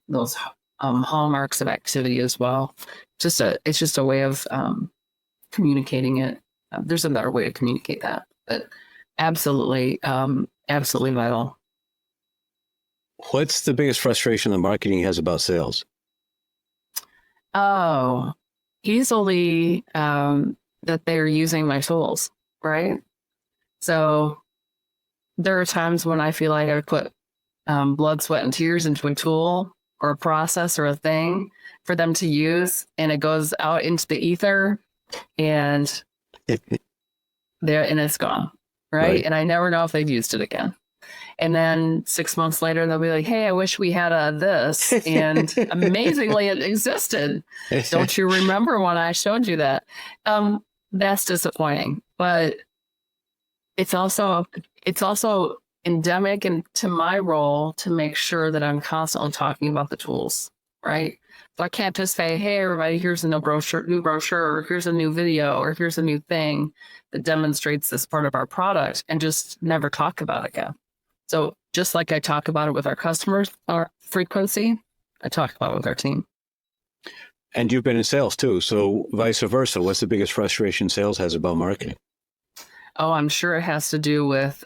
hallmarks of activity as well. It's just a way of communicating it. There's a better way to communicate that, but absolutely vital. What's the biggest frustration that marketing has about sales? Oh, easily that they're using my tools, right? So there are times when I feel like I put blood, sweat, and tears into a tool or a process or a thing for them to use, and it goes out into the ether, and it's gone, right? Right. And I never know if they've used it again. And then 6 months later, they'll be like, "Hey, I wish we had this." And amazingly, it existed. Don't you remember when I showed you that? That's disappointing, but it's also endemic into my role to make sure that I'm constantly talking about the tools, right? So I can't just say, "Hey, everybody, here's a new brochure, or here's a new video, or here's a new thing that demonstrates this part of our product," and just never talk about it again. So just like I talk about it with our customers, our frequency, I talk about it with our team. And you've been in sales too. So vice versa. What's the biggest frustration sales has about marketing? Oh, I'm sure it has to do with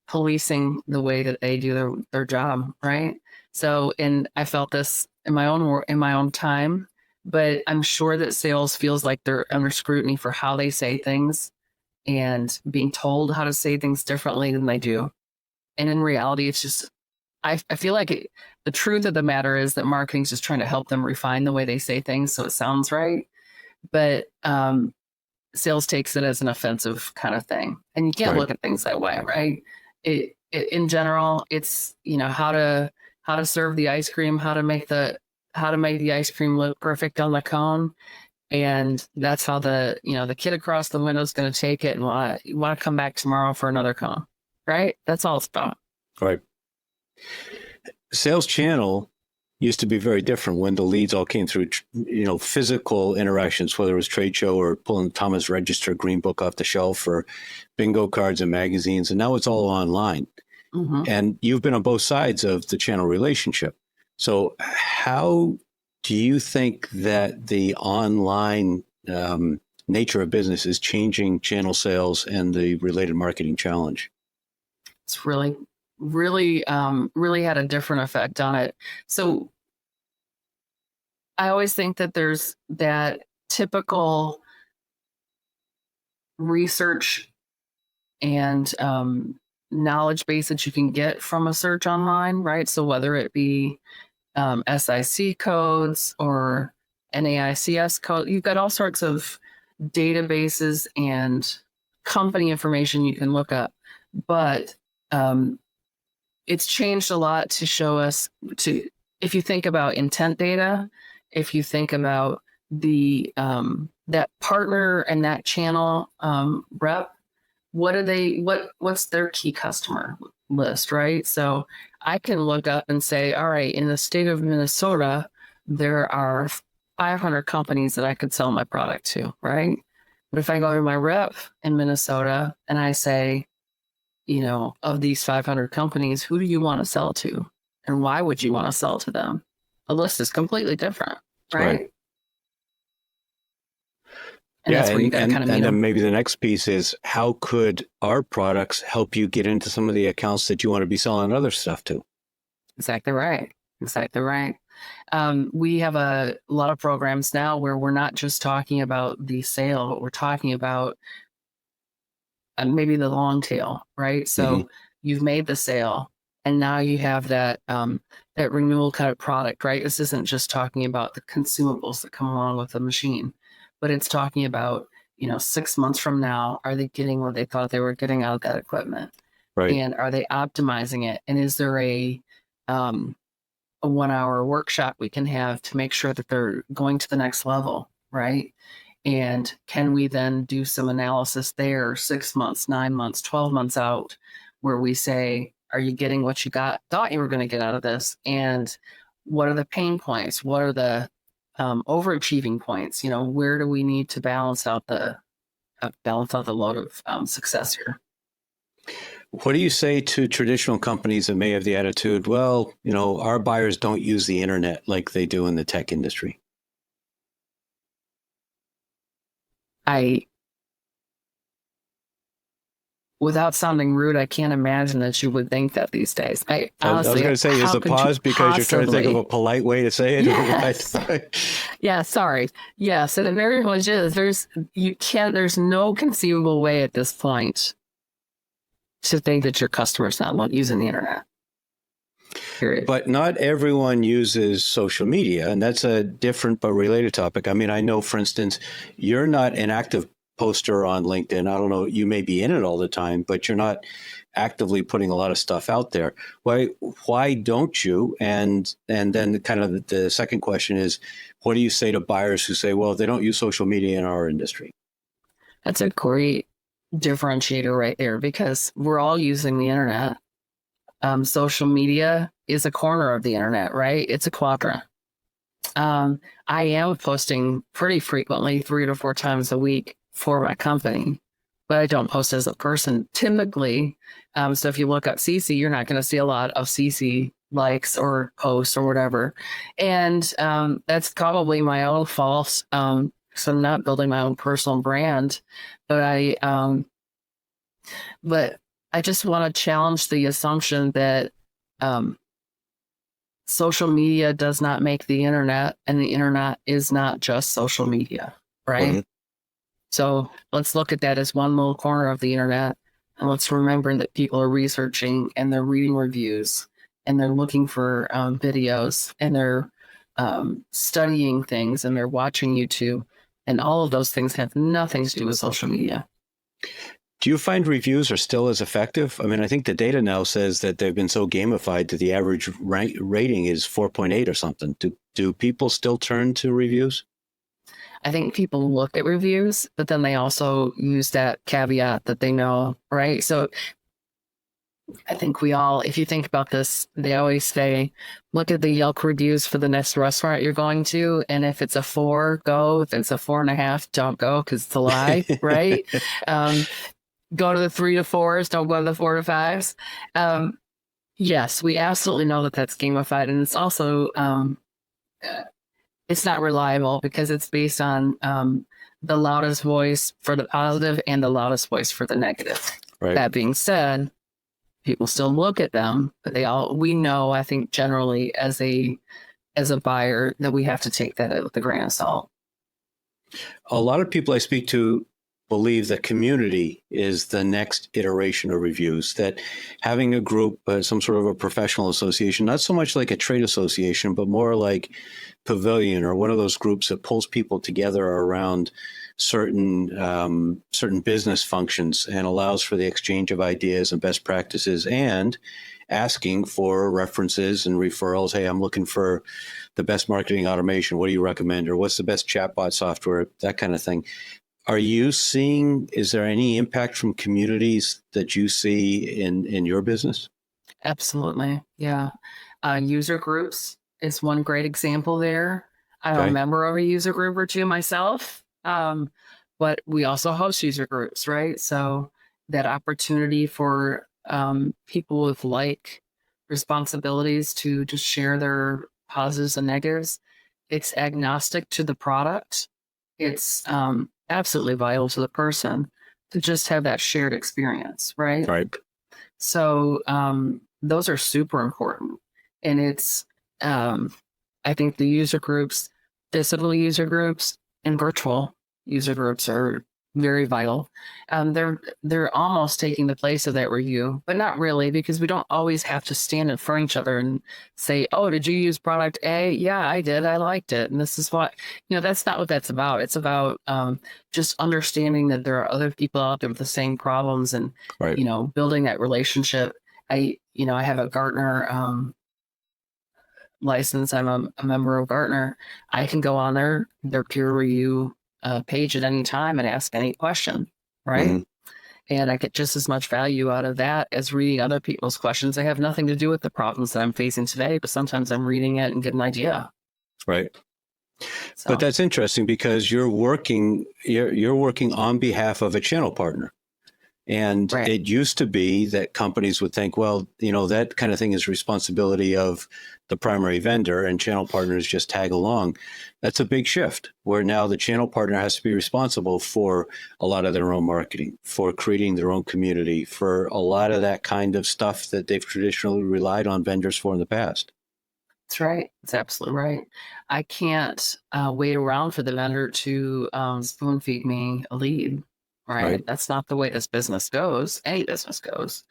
policing the way that they do their job, right? So, and I felt this in my own time, but I'm sure that sales feels like they're under scrutiny for how they say things and being told how to say things differently than they do. And in reality, it's just I feel like the truth of the matter is that marketing's just trying to help them refine the way they say things so it sounds right. But sales takes it as an offensive kind of thing, and you can't Right. look at things that way, right? In general, it's how to serve the ice cream, how to make the ice cream look perfect on the cone, and that's how the kid across the window is going to take it and want to come back tomorrow for another cone, right? That's all it's about. Right. Sales channel used to be very different when the leads all came through, physical interactions, whether it was trade show or pulling Thomas Register Green Book off the shelf or bingo cards and magazines. And now it's all online. Mm-hmm. And you've been on both sides of the channel relationship. So how do you think that the online nature of business is changing channel sales and the related marketing challenge? It's really had a different effect on it. So I always think that there's that typical research and knowledge base that you can get from a search online, right? So whether it be SIC codes or NAICS code, you've got all sorts of databases and company information you can look up. But it's changed a lot to show us if you think about intent data, if you think about the that partner and that channel rep, what's their key customer list, right? So I can look up and say, all right, in the state of Minnesota, there are 500 companies that I could sell my product to, right? But if I go to my rep in Minnesota and I say, of these 500 companies, who do you want to sell to? And why would you want to sell to them? The list is completely different, right? And Yeah, that's where you got to kind of meet and then them. maybe the next piece is how could our products help you get into some of the accounts that you want to be selling other stuff to? Exactly right. Exactly right. We have a lot of programs now where we're not just talking about the sale, but we're talking about maybe the long tail, right? So you've made the sale, and now you have that that renewal kind of product, right? This isn't just talking about the consumables that come along with the machine, but it's talking about 6 months from now, are they getting what they thought they were getting out of that equipment, Right. and are they optimizing it? And is there a 1-hour workshop we can have to make sure that they're going to the next level, right? And can we then do some analysis there 6 months, 9 months, 12 months out, where we say, are you getting what you thought you were going to get out of this? And what are the pain points? What are the overachieving points? Where do we need to balance out the load of success here? What do you say to traditional companies that may have the attitude, well, our buyers don't use the internet like they do in the tech industry? I without sounding rude, I can't imagine that you would think that these days. I I was honestly, going to say, is how the could you pause because you're trying to think of possibly? a polite way to say it? Yes. Yeah, sorry. Yes, and it very much is. There's no conceivable way at this point to think that your customer's not using the internet. Period. But not everyone uses social media, and that's a different but related topic. I mean, I know, for instance, you're not an active poster on LinkedIn. I don't know, you may be in it all the time, but you're not actively putting a lot of stuff out there. Why don't you? And then kind of the second question is, what do you say to buyers who say, well, they don't use social media in our industry? That's a great differentiator right there because we're all using the internet. Social media is a corner of the internet, right? It's a quadrant. I am posting pretty frequently, 3 to 4 times a week for my company, but I don't post as a person typically. So if you look up Cece, you're not going to see a lot of Cece likes or posts or whatever. And that's probably my own fault. So I'm not building my own personal brand, but I just want to challenge the assumption that social media does not make the internet, and the internet is not just social media, right? Mm-hmm. So let's look at that as one little corner of the internet, and let's remember that people are researching and they're reading reviews and they're looking for videos and they're studying things and they're watching YouTube, and all of those things have nothing to do with social media. Do you find reviews are still as effective? I mean, I think the data now says that they've been so gamified that the average rating is 4.8 or something. Do people still turn to reviews? I think people look at reviews, but then they also use that caveat that they know, right? So I think if you think about this, they always say, look at the Yelp reviews for the next restaurant you're going to. And if it's a 4, go. If it's a 4.5, don't go because it's a lie, right? Go to the 3 to 4s, don't go to the 4 to 5s. Yes, we absolutely know that that's gamified. And it's also, it's not reliable because it's based on the loudest voice for the positive and the loudest voice for the negative. Right. That being said, people still look at them, but we know, I think generally as a buyer, that we have to take that with a grain of salt. A lot of people I speak to believe that community is the next iteration of reviews, that having a group, some sort of a professional association, not so much like a trade association, but more like Pavilion or one of those groups that pulls people together around certain business functions and allows for the exchange of ideas and best practices and asking for references and referrals. Hey, I'm looking for the best marketing automation. What do you recommend? Or what's the best chatbot software? That kind of thing. Is there any impact from communities that you see in your business? Absolutely. Yeah. User groups is one great example there. I'm a member of a user group or two myself, but we also host user groups, right? So that opportunity for people with like responsibilities to just share their positives and negatives. It's agnostic to the product. It's absolutely vital to the person to just have that shared experience, right? Right. So those are super important. And it's, I think the user groups, physical user groups and virtual user groups are very vital. They're almost taking the place of that review, but not really, because we don't always have to stand in front of each other and say, oh, did you use product A? Yeah, I did. I liked it. And this is what, that's not what that's about. It's about just understanding that there are other people out there with the same problems and, right. Building that relationship. I have a Gartner license. I'm a member of Gartner. I can go on their peer review page at any time and ask any question, right? Mm-hmm. And I get just as much value out of that as reading other people's questions. They have nothing to do with the problems that I'm facing today, but sometimes I'm reading it and get an idea. Right. So. But that's interesting because you're working on behalf of a channel partner. And Right. it used to be that companies would think, well, that kind of thing is responsibility of the primary vendor and channel partners just tag along. That's a big shift where now the channel partner has to be responsible for a lot of their own marketing, for creating their own community, for a lot of that kind of stuff that they've traditionally relied on vendors for in the past. That's right. That's absolutely right. I can't wait around for the vendor to spoon feed me a lead. Right. Right. That's not the way this business goes. Any business goes.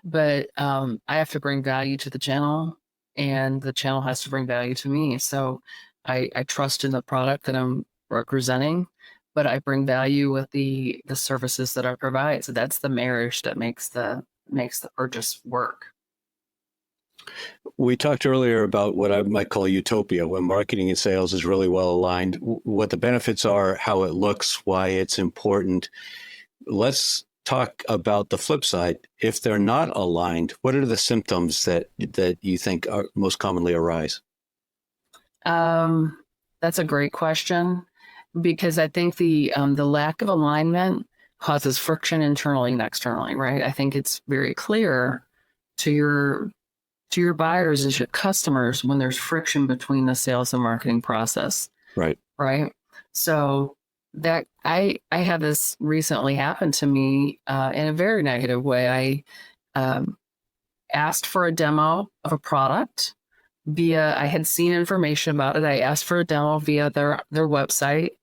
But I have to bring value to the channel, and the channel has to bring value to me. So I trust in the product that I'm representing, but I bring value with the services that I provide. So that's the marriage that makes the purchase work. We talked earlier about what I might call utopia, when marketing and sales is really well aligned, what the benefits are, how it looks, why it's important. Let's talk about the flip side. If they're not aligned, what are the symptoms that you think are most commonly arise? That's a great question, because I think the lack of alignment causes friction internally and externally, right? I think it's very clear to your buyers as your customers when there's friction between the sales and marketing process, Right. right? So that I had this recently happen to me in a very negative way. I asked for a demo of a product via, I had seen information about it. I asked for a demo via their website,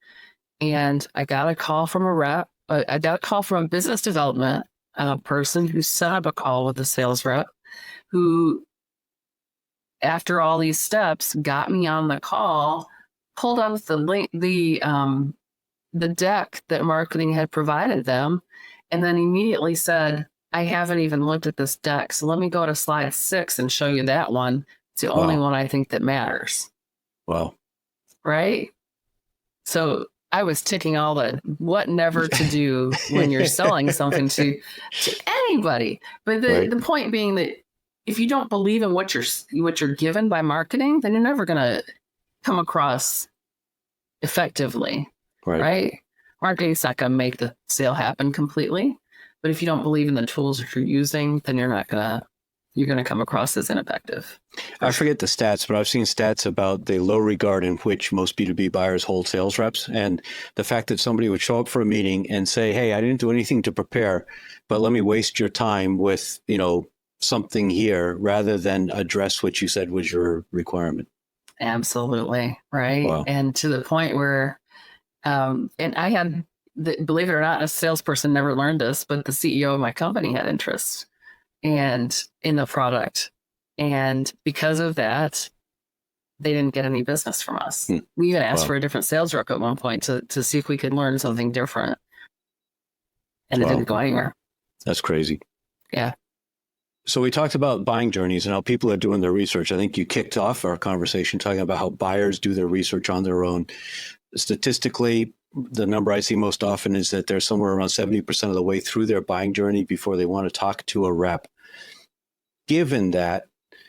and I got a call from a rep. I got a call from a business development person who set up a call with the sales rep, who, after all these steps, got me on the call, pulled up the link, the deck that marketing had provided them, and then immediately said, I haven't even looked at this deck, so let me go to slide 6 and show you that one. It's the only Wow. one I think that matters. Wow. Right? So I was ticking all the what never to do when you're selling something to anybody. But Right. the point being that if you don't believe in what you're given by marketing, then you're never going to come across effectively, Right. right? Marketing's not going to make the sale happen completely, but if you don't believe in the tools that you're using, then you're going to come across as ineffective. I forget the stats, but I've seen stats about the low regard in which most B2B buyers hold sales reps, and the fact that somebody would show up for a meeting and say, hey, I didn't do anything to prepare, but let me waste your time with, something here rather than address what you said was your requirement. Absolutely. Right. Wow. And to the point where, and I had, believe it or not, a salesperson never learned this, but the CEO of my company had interest and in the product. And because of that, they didn't get any business from us. We even asked for a different sales rep at one point to see if we could learn something different. And it didn't go anywhere. That's crazy. Yeah. So we talked about buying journeys and how people are doing their research. I think you kicked off our conversation talking about how buyers do their research on their own. Statistically, the number I see most often is that they're somewhere around 70% of the way through their buying journey before they want to talk to a rep. Given that,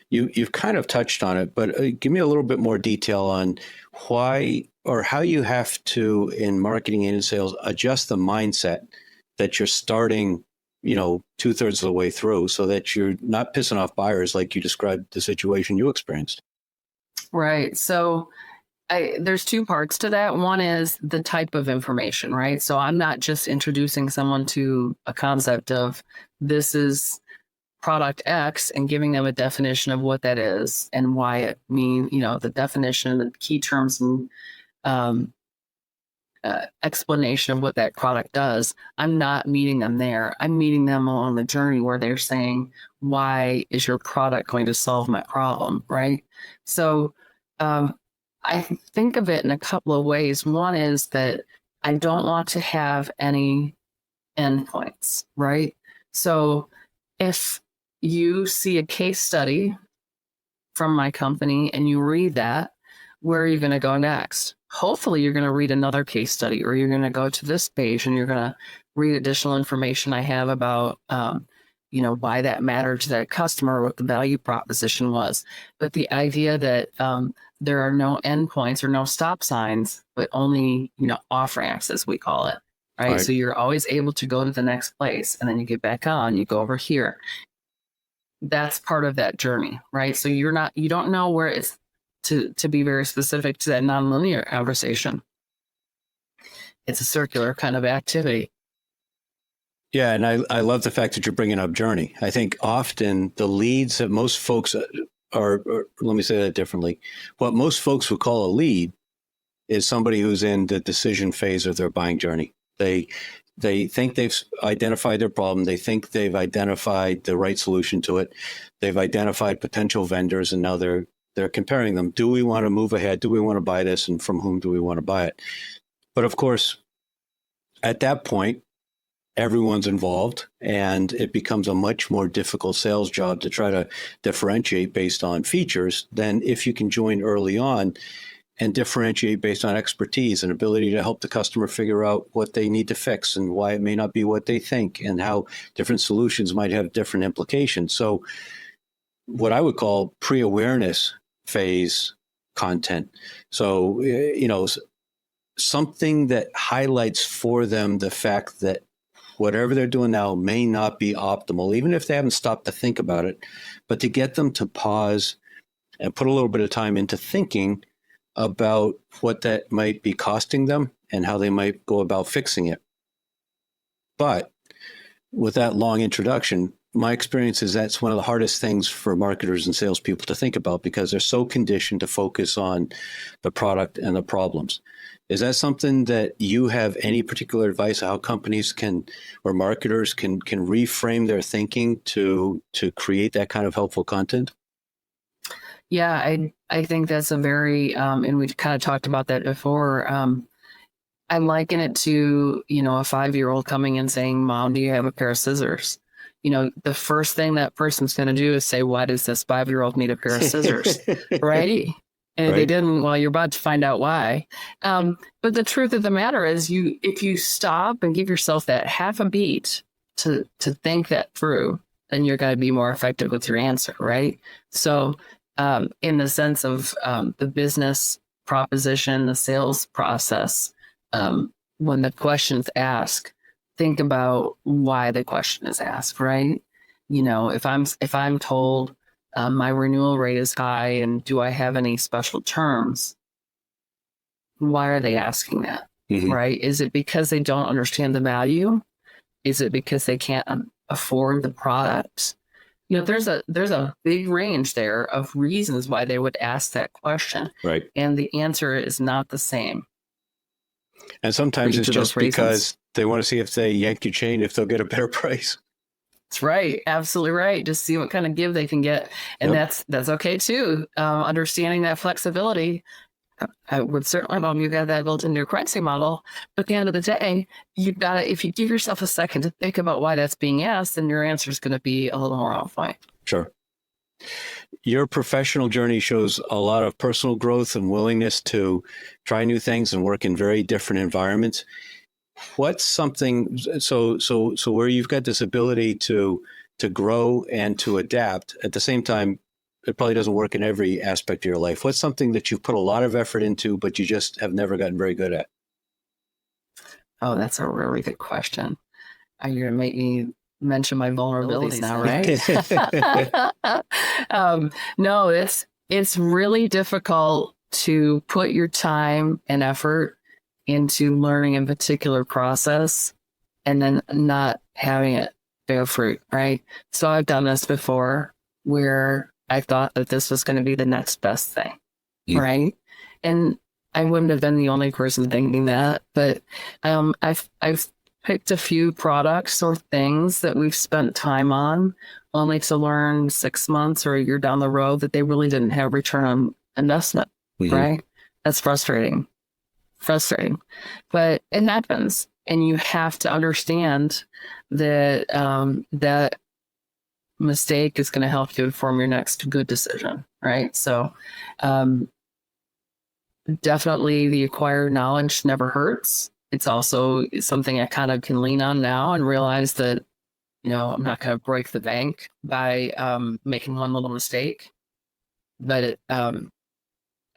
you've kind of touched on it, but give me a little bit more detail on why or how you have to, in marketing and in sales, adjust the mindset that you're starting 2/3 of the way through so that you're not pissing off buyers like you described the situation you experienced. Right. So there's two parts to that. One is the type of information, right? So I'm not just introducing someone to a concept of this is product X and giving them a definition of what that is and why it means, the definition, the key terms and explanation of what that product does. I'm not meeting them there. I'm meeting them along the journey where they're saying, why is your product going to solve my problem, right? So I think of it in a couple of ways. One is that I don't want to have any endpoints, right? So if you see a case study from my company and you read that, where are you going to go next? Hopefully you're going to read another case study, or you're going to go to this page and you're going to read additional information I have about, why that mattered to that customer, what the value proposition was. But the idea that there are no endpoints or no stop signs, but only, off ramps, as we call it, right? Right. So you're always able to go to the next place, and then you get back on, you go over here. That's part of that journey, right? So you don't know where it's to be very specific to that nonlinear conversation. It's a circular kind of activity. Yeah, and I love the fact that you're bringing up journey. I think often the leads that most folks or let me say that differently. What most folks would call a lead is somebody who's in the decision phase of their buying journey. They think they've identified their problem. They think they've identified the right solution to it. They've identified potential vendors, and now they're comparing them. Do we want to move ahead? Do we want to buy this? And from whom do we want to buy it? But of course, at that point, everyone's involved, and it becomes a much more difficult sales job to try to differentiate based on features than if you can join early on and differentiate based on expertise and ability to help the customer figure out what they need to fix and why it may not be what they think and how different solutions might have different implications. So what I would call pre-awareness phase content. So, something that highlights for them the fact that whatever they're doing now may not be optimal, even if they haven't stopped to think about it, but to get them to pause and put a little bit of time into thinking about what that might be costing them and how they might go about fixing it. But with that long introduction, my experience is that's one of the hardest things for marketers and salespeople to think about because they're so conditioned to focus on the product and the problems. Is that something that you have any particular advice on how companies can or marketers can reframe their thinking to create that kind of helpful content? Yeah, I think that's a very and we kind of talked about that before. I liken it to, a 5-year-old coming and saying, "Mom, do you have a pair of scissors?" The first thing that person's going to do is say, "Why does this 5-year-old need a pair of scissors?" Right? And if they didn't, well, you're about to find out why. But the truth of the matter is, if you stop and give yourself that half a beat to think that through, then you're going to be more effective with your answer, right? So, in the sense of the business proposition, the sales process, when the question's asked, think about why the question is asked, right? If I'm told my renewal rate is high and do I have any special terms, why are they asking that? Mm-hmm. Right? Is it because they don't understand the value? Is it because they can't afford the product? There's a big range there of reasons why they would ask that question. Right. And the answer is not the same. And sometimes it's just because they want to see if they yank your chain, if they'll get a better price. That's right. Absolutely right. Just see what kind of give they can get. And that's okay too. Understanding that flexibility. I would certainly hope you got that built into your pricing model. But at the end of the day, you've got to, if you give yourself a second to think about why that's being asked, then your answer is going to be a little more on point. Sure. Your professional journey shows a lot of personal growth and willingness to try new things and work in very different environments. What's something so where you've got this ability to grow and to adapt at the same time? It probably doesn't work in every aspect of your life. What's something that you've put a lot of effort into, but you just have never gotten very good at? Oh, that's a really good question. You're going to make me mention my vulnerabilities now, right? No, it's really difficult to put your time and effort into learning a particular process and then not having it bear fruit, right? So I've done this before where I thought that this was going to be the next best thing, right? And I wouldn't have been the only person thinking that, but I've picked a few products or things that we've spent time on, only to learn 6 months or a year down the road that they really didn't have return on investment, right? That's frustrating, but it happens, and you have to understand that that mistake is going to help you inform your next good decision, right? So definitely the acquired knowledge never hurts. It's also something I kind of can lean on now and realize that, I'm not going to break the bank by making one little mistake, but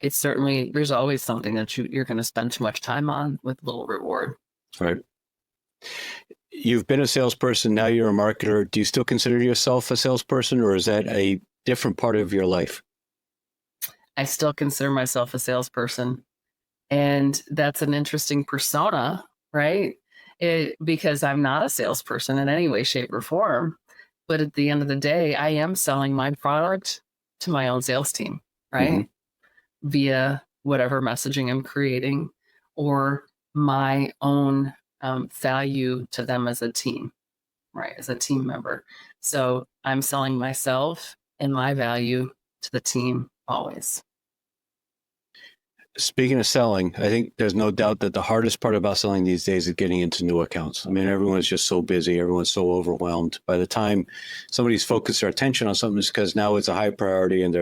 it's certainly, there's always something that you're going to spend too much time on with little reward. Right. You've been a salesperson, now you're a marketer. Do you still consider yourself a salesperson, or is that a different part of your life? I still consider myself a salesperson. And that's an interesting persona, right? Because I'm not a salesperson in any way, shape, or form. But at the end of the day, I am selling my product to my own sales team, right? Via whatever messaging I'm creating or my own value to them as a team, right? As a team member. So I'm selling myself and my value to the team always. Speaking of selling, I think there's no doubt that the hardest part about selling these days is getting into new accounts. I mean, everyone's just so busy. Everyone's so overwhelmed. By the time somebody's focused their attention on something, it's because now it's a high priority and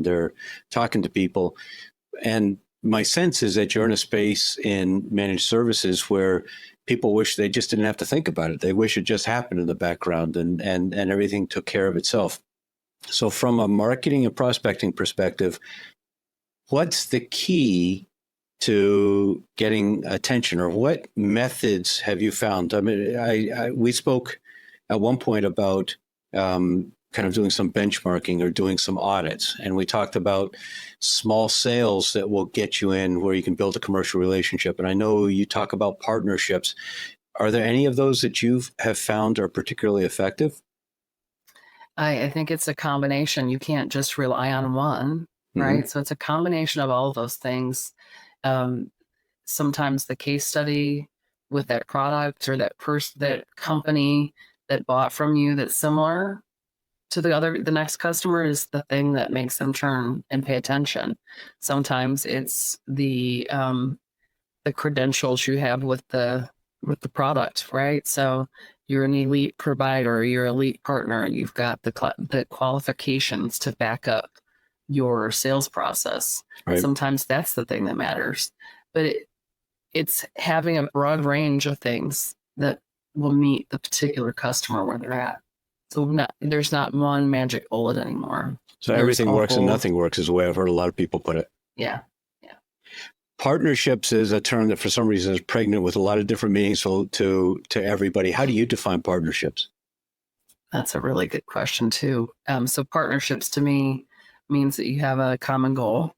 they're talking to people. And my sense is that you're in a space in managed services where people wish they just didn't have to think about it. They wish it just happened in the background and everything took care of itself. So from a marketing and prospecting perspective, what's the key to getting attention, or what methods have you found? I mean, we spoke at one point about kind of doing some benchmarking or doing some audits, and we talked about small sales that will get you in where you can build a commercial relationship. And I know you talk about partnerships. Are there any of those that you have found are particularly effective? I think it's a combination. You can't just rely on one, right? So it's a combination of all of those things. Sometimes the case study with that product or that company that bought from you that's similar to the next customer is the thing that makes them turn and pay attention. Sometimes it's the credentials you have with the product, right? So you're an elite provider, you're an elite partner, you've got the qualifications to back up your sales process. Right. Sometimes that's the thing that matters, but it's having a broad range of things that will meet the particular customer where they're at. So there's not one magic bullet anymore. So everything works and nothing works is the way I've heard a lot of people put it. Yeah. Partnerships is a term that for some reason is pregnant with a lot of different meanings to everybody. How do you define partnerships? That's a really good question too. So partnerships to me means that you have a common goal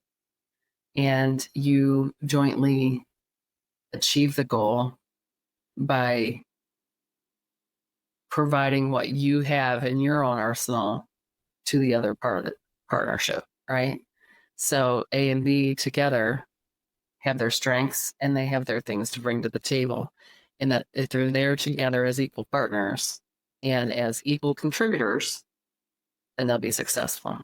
and you jointly achieve the goal by providing what you have in your own arsenal to the other part of the partnership, right? So A and B together have their strengths and they have their things to bring to the table. And that if they're there together as equal partners and as equal contributors, then they'll be successful.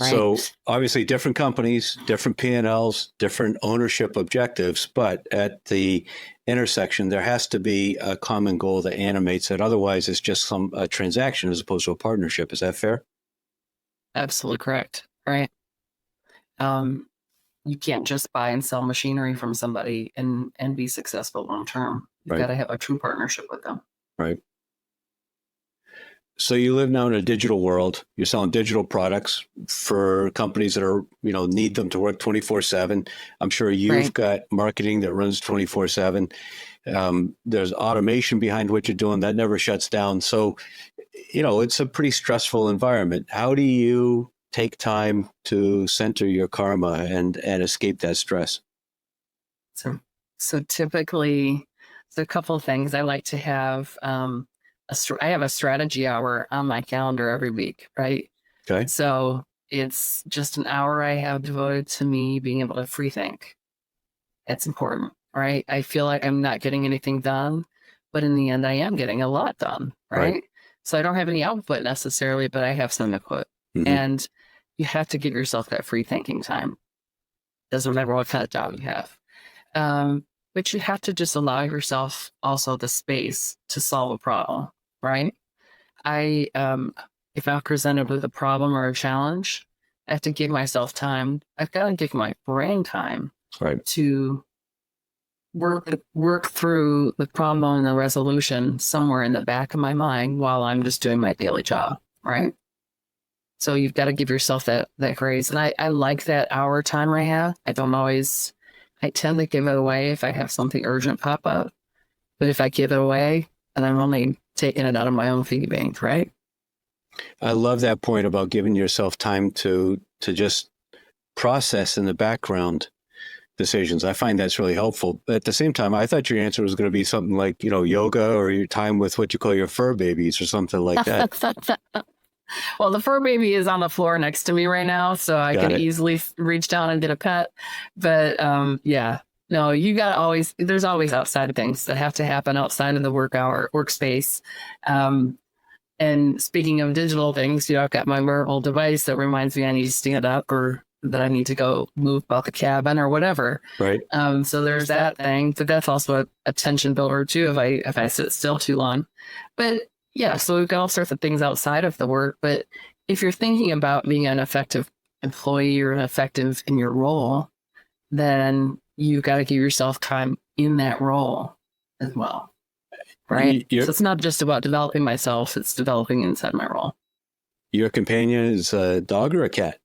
Right? So obviously different companies, different P&Ls, different ownership objectives, but at the intersection, there has to be a common goal that animates it. Otherwise, it's just a transaction as opposed to a partnership. Is that fair? Absolutely correct. Right. You can't just buy and sell machinery from somebody and be successful long term. You've got to have a true partnership with them. Right. So you live now in a digital world. You're selling digital products for companies that are, need them to work 24/7. I'm sure you've got marketing that runs 24/7. There's automation behind what you're doing that never shuts down. So, it's a pretty stressful environment. How do you take time to center your karma and escape that stress? So typically, a couple of things I like to have. I have a strategy hour on my calendar every week, right? Okay. So it's just an hour I have devoted to me being able to free think. It's important, right? I feel like I'm not getting anything done, but in the end, I am getting a lot done, right? So I don't have any output necessarily, but I have some input. And you have to give yourself that free thinking time. Doesn't matter what kind of job you have. But you have to just allow yourself also the space to solve a problem, right? If I'm presented with a problem or a challenge, I have to give myself time. I've got to give my brain time to work through the problem and the resolution somewhere in the back of my mind while I'm just doing my daily job, right? So you've got to give yourself that grace. And I like that hour time I have. I tend to give it away if I have something urgent pop up. But if I give it away, then I'm only taking it out of my own piggy bank, right? I love that point about giving yourself time to just process in the background decisions. I find that's really helpful. But at the same time, I thought your answer was going to be something like, yoga or your time with what you call your fur babies or something like that. Well, the fur baby is on the floor next to me right now, so I Got could it. easily reach down and get a pet. But yeah, no, there's always outside things that have to happen outside of the workspace. Um, and speaking of digital things, I've got my wearable device that reminds me I need to stand up or that I need to go move about the cabin or whatever. Right. So there's that thing, but that's also a tension builder too if I sit still too long. But yeah, so we've got all sorts of things outside of the work. But if you're thinking about being an effective employee or an effective in your role, then you got to give yourself time in that role as well. Right. So it's not just about developing myself, it's developing inside my role. Your companion is a dog or a cat?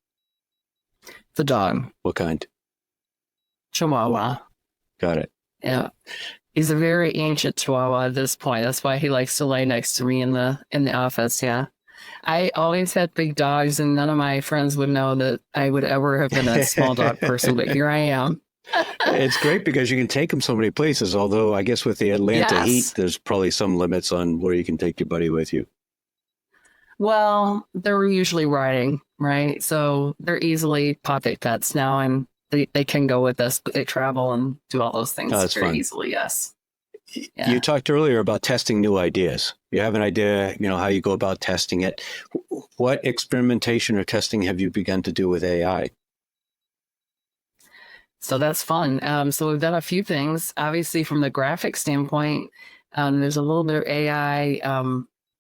It's a dog. What kind? Chihuahua. Got it. Yeah. He's a very ancient Chihuahua at this point. That's why he likes to lay next to me in the office. Yeah. I always had big dogs, and none of my friends would know that I would ever have been a small dog person, but here I am. It's great because you can take them so many places. Although I guess with the Atlanta heat, there's probably some limits on where you can take your buddy with you. Well, they're usually riding, right? So they're easily pocket pets now, and they can go with us, but they travel and do all those things very fun. Easily. Yes. Yeah. You talked earlier about testing new ideas. You have an idea, how you go about testing it. What experimentation or testing have you begun to do with AI? So that's fun. So we've done a few things. Obviously, from the graphic standpoint, there's a little bit of AI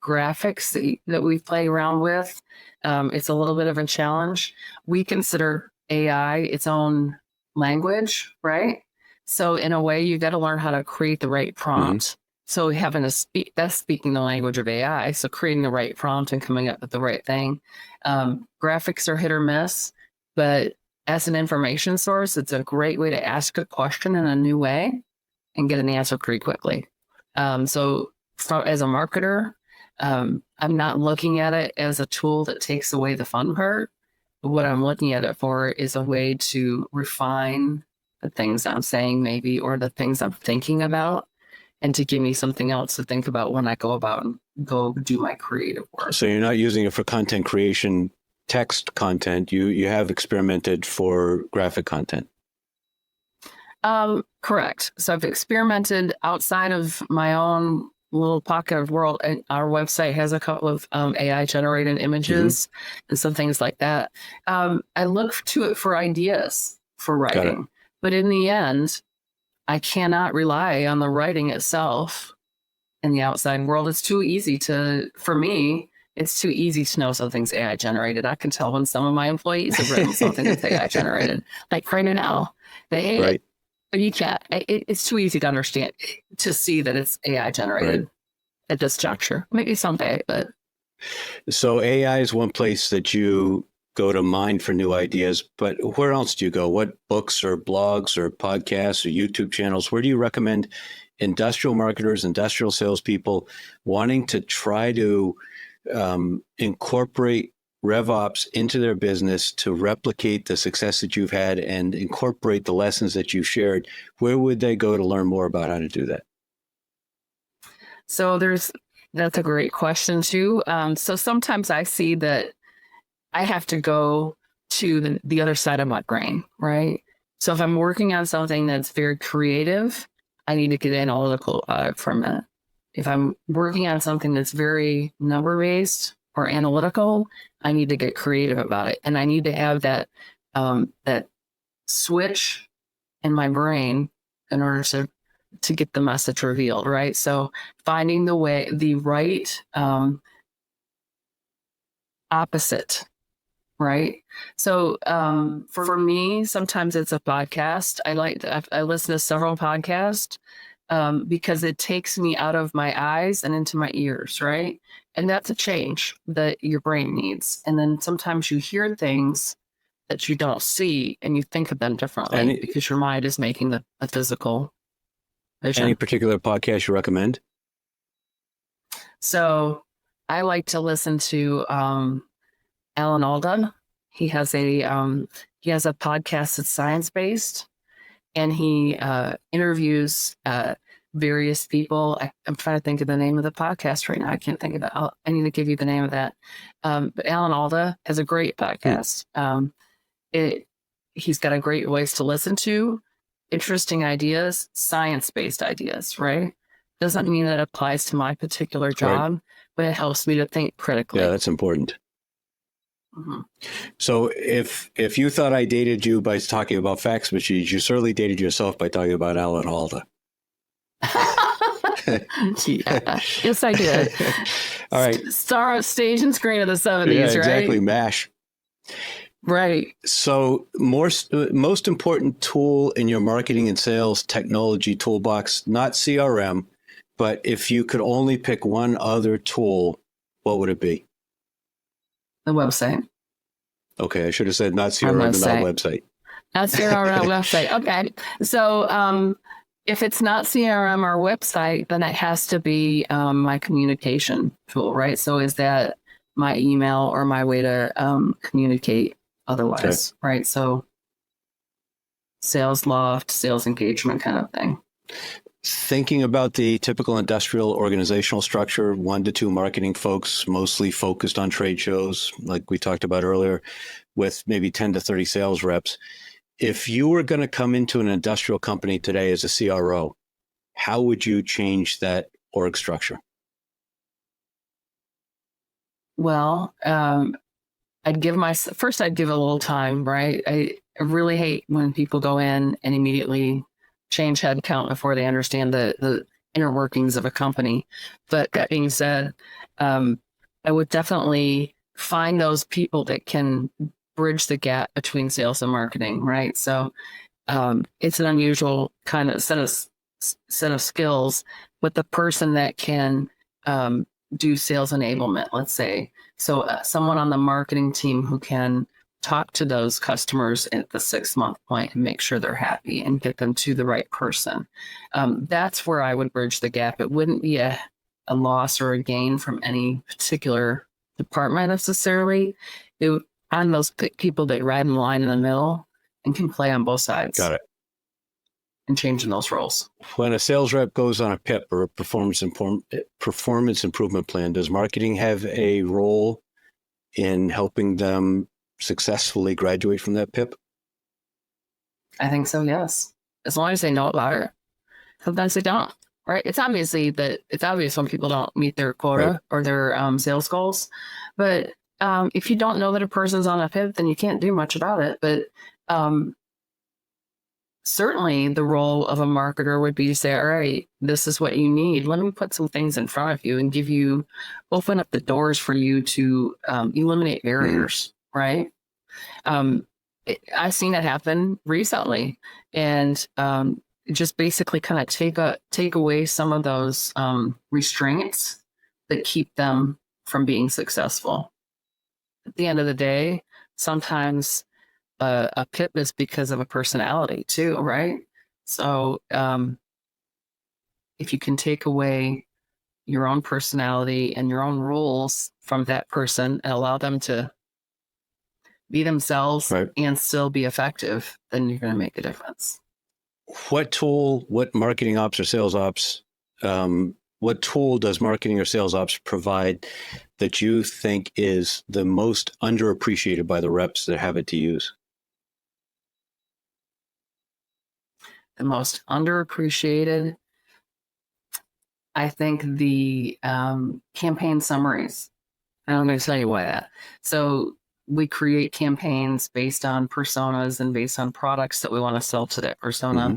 graphics that we play around with. It's a little bit of a challenge. We consider AI its own language, right? So in a way, you got to learn how to create the right prompt. Mm-hmm. So having that's speaking the language of AI. So creating the right prompt and coming up with the right thing. Graphics are hit or miss, but as an information source, it's a great way to ask a question in a new way and get an answer pretty quickly. As a marketer, I'm not looking at it as a tool that takes away the fun part. What I'm looking at it for is a way to refine the things I'm saying maybe, or the things I'm thinking about, and to give me something else to think about when I go about and go do my creative work. So you're not using it for content creation, text content. You have experimented for graphic content. Correct. So I've experimented outside of my own little pocket of world, and our website has a couple of AI generated images and some things like that. I look to it for ideas for writing, but in the end, I cannot rely on the writing itself in the outside world. It's too easy for me, it's too easy to know something's AI generated. I can tell when some of my employees have written something that's AI generated, like right now. They hate it. But you can't. It's too easy to understand, to see that it's AI generated at this juncture. Maybe someday, but. So AI is one place that you go to mine for new ideas, but where else do you go? What books or blogs or podcasts or YouTube channels? Where do you recommend industrial marketers, industrial salespeople wanting to try to incorporate RevOps into their business to replicate the success that you've had and incorporate the lessons that you've shared? Where would they go to learn more about how to do that? So that's a great question too. So sometimes I see that I have to go to the other side of my brain, right? So if I'm working on something that's very creative, I need to get analytical for a minute. If I'm working on something that's very number-based or analytical, I need to get creative about it. And I need to have that switch in my brain in order to get the message revealed, right? So finding the right opposite, right? So for me, sometimes it's a podcast. I listen to several podcasts because it takes me out of my eyes and into my ears, right? And that's a change that your brain needs. And then sometimes you hear things that you don't see and you think of them differently because your mind is making a physical Any particular podcast you recommend? So I like to listen to Alan Alda. He has a podcast that's science based, and he interviews various people. I'm trying to think of the name of the podcast right now. I can't think of it. I need to give you the name of that. But Alan Alda has a great podcast. He's got a great voice to listen to, interesting ideas, science-based ideas, right? Doesn't mean that applies to my particular job, but it helps me to think critically. Yeah, that's important. Mm-hmm. So if you thought I dated you by talking about fax machines, you certainly dated yourself by talking about Alan Alda. Yeah. Yes, I did. All right. Star of stage and screen of the 70s, yeah, exactly. Right? MASH. Right. So most important tool in your marketing and sales technology toolbox, not CRM, but if you could only pick one other tool, what would it be? The website. Okay, I should have said not CRM and not website. Not CRM or website. Okay. So if it's not CRM or website, then it has to be my communication tool, right? So is that my email or my way to communicate otherwise, right? So sales loft, sales engagement kind of thing. Thinking about the typical industrial organizational structure, 1 to 2 marketing folks, mostly focused on trade shows, like we talked about earlier, with maybe 10 to 30 sales reps. If you were going to come into an industrial company today as a CRO, how would you change that org structure? Well, I'd give a little time, right? I really hate when people go in and immediately change headcount before they understand the inner workings of a company. But that being said, I would definitely find those people that can bridge the gap between sales and marketing, right? So it's an unusual kind of set of skills, but the person that can do sales enablement, let's say. So someone on the marketing team who can talk to those customers at the 6-month point and make sure they're happy and get them to the right person. That's where I would bridge the gap. It wouldn't be a loss or a gain from any particular department necessarily. I'm those people that ride in the line in the middle and can play on both sides. Got it. And changing those roles. When a sales rep goes on a PIP or a performance improvement plan, does marketing have a role in helping them successfully graduate from that PIP? I think so, yes. As long as they know about it. Sometimes they don't, right? It's obvious when people don't meet their quota or their sales goals. But if you don't know that a person's on a PIP, then you can't do much about it. But certainly the role of a marketer would be to say, all right, this is what you need. Let me put some things in front of you and open up the doors for you to eliminate barriers, right? I've seen it happen recently, and just basically kind of take away some of those restraints that keep them from being successful. At the end of the day, sometimes a PIP is because of a personality too, right? So if you can take away your own personality and your own rules from that person and allow them to be themselves and still be effective, then you're going to make a difference. What marketing ops or sales ops, what tool does marketing or sales ops provide that you think is the most underappreciated by the reps that have it to use? The most underappreciated, I think, the campaign summaries. And I'm going to tell you why that. So we create campaigns based on personas and based on products that we want to sell to that persona. Mm-hmm.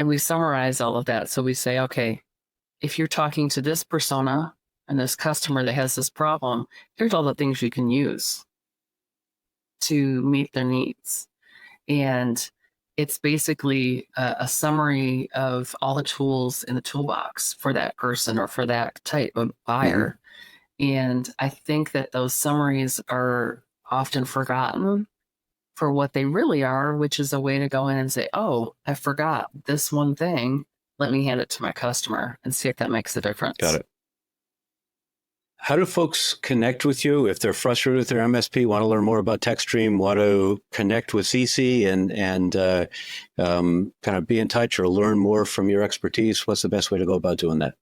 And we summarize all of that. So we say, okay, if you're talking to this persona and this customer that has this problem, here's all the things you can use to meet their needs. And it's basically a summary of all the tools in the toolbox for that person or for that type of buyer. Mm-hmm. And I think that those summaries are often forgotten for what they really are, which is a way to go in and say, oh, I forgot this one thing let me hand it to my customer and see if that makes a difference. Got it. How do folks connect with you if they're frustrated with their MSP, want to learn more about TekStream, want to connect with Cece and kind of be in touch or learn more from your expertise? What's the best way to go about doing that?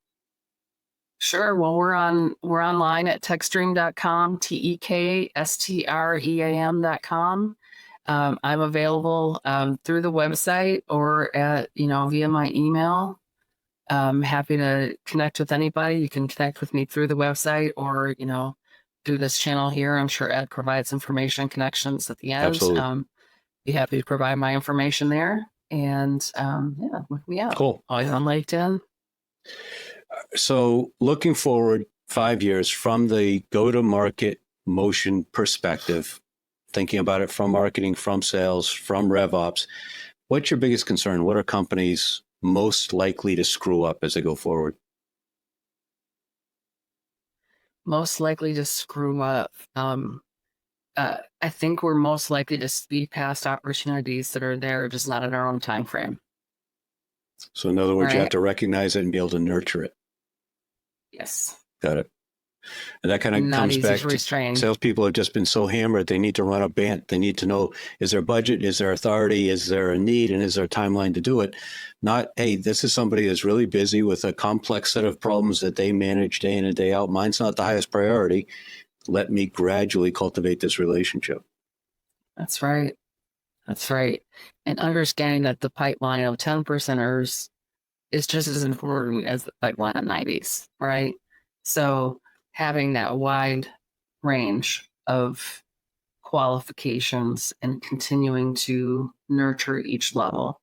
Sure. Well, we're online at tekstream.com, TekStream.com. I'm available through the website or via my email. I'm happy to connect with anybody. You can connect with me through the website or through this channel here. I'm sure Ed provides information connections at the end. Absolutely. Be happy to provide my information there. And look me up. Cool. Always on LinkedIn. So looking forward 5 years from the go-to-market motion perspective, thinking about it from marketing, from sales, from RevOps, what's your biggest concern? What are companies most likely to screw up as they go forward? Most likely to screw up. I think we're most likely to speed past opportunities that are there, just not in our own time frame. So in other words, you have to recognize it and be able to nurture it. Yes. Got it. And that kind of comes back to salespeople have just been so hammered. They need to run a band. They need to know, is there budget? Is there authority? Is there a need? And is there a timeline to do it? Not, hey, this is somebody that's really busy with a complex set of problems that they manage day in and day out. Mine's not the highest priority. Let me gradually cultivate this relationship. That's right. That's right. And understanding that the pipeline of 10%ers is just as important as the pipeline of 90s, right? So having that wide range of qualifications and continuing to nurture each level.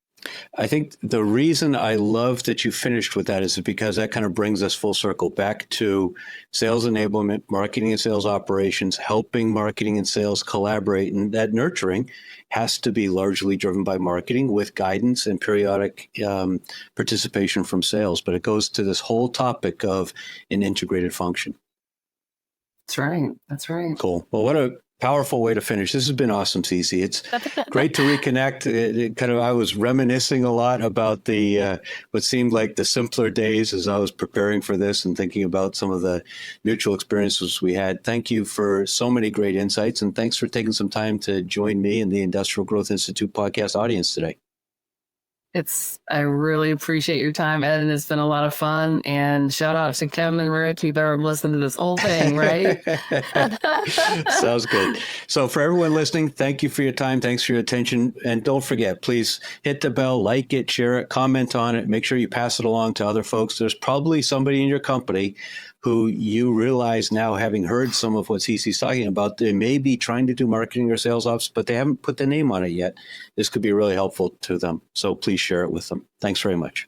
I think the reason I love that you finished with that is because that kind of brings us full circle back to sales enablement, marketing and sales operations, helping marketing and sales collaborate. And that nurturing has to be largely driven by marketing with guidance and periodic participation from sales. But it goes to this whole topic of an integrated function. That's right. That's right. Cool. Well, what a powerful way to finish. This has been awesome, Cece. It's great to reconnect. I was reminiscing a lot about the what seemed like the simpler days as I was preparing for this and thinking about some of the mutual experiences we had. Thank you for so many great insights, and thanks for taking some time to join me and the Industrial Growth Institute podcast audience today. I really appreciate your time, Ed, and it's been a lot of fun. And shout out to Kevin and Rick, who better listen to this whole thing, right? Sounds good. So for everyone listening, thank you for your time. Thanks for your attention. And don't forget, please hit the bell, like it, share it, comment on it. Make sure you pass it along to other folks. There's probably somebody in your company who you realize now, having heard some of what Cece's talking about, they may be trying to do marketing or sales ops, but they haven't put the name on it yet. This could be really helpful to them. So please share it with them. Thanks very much.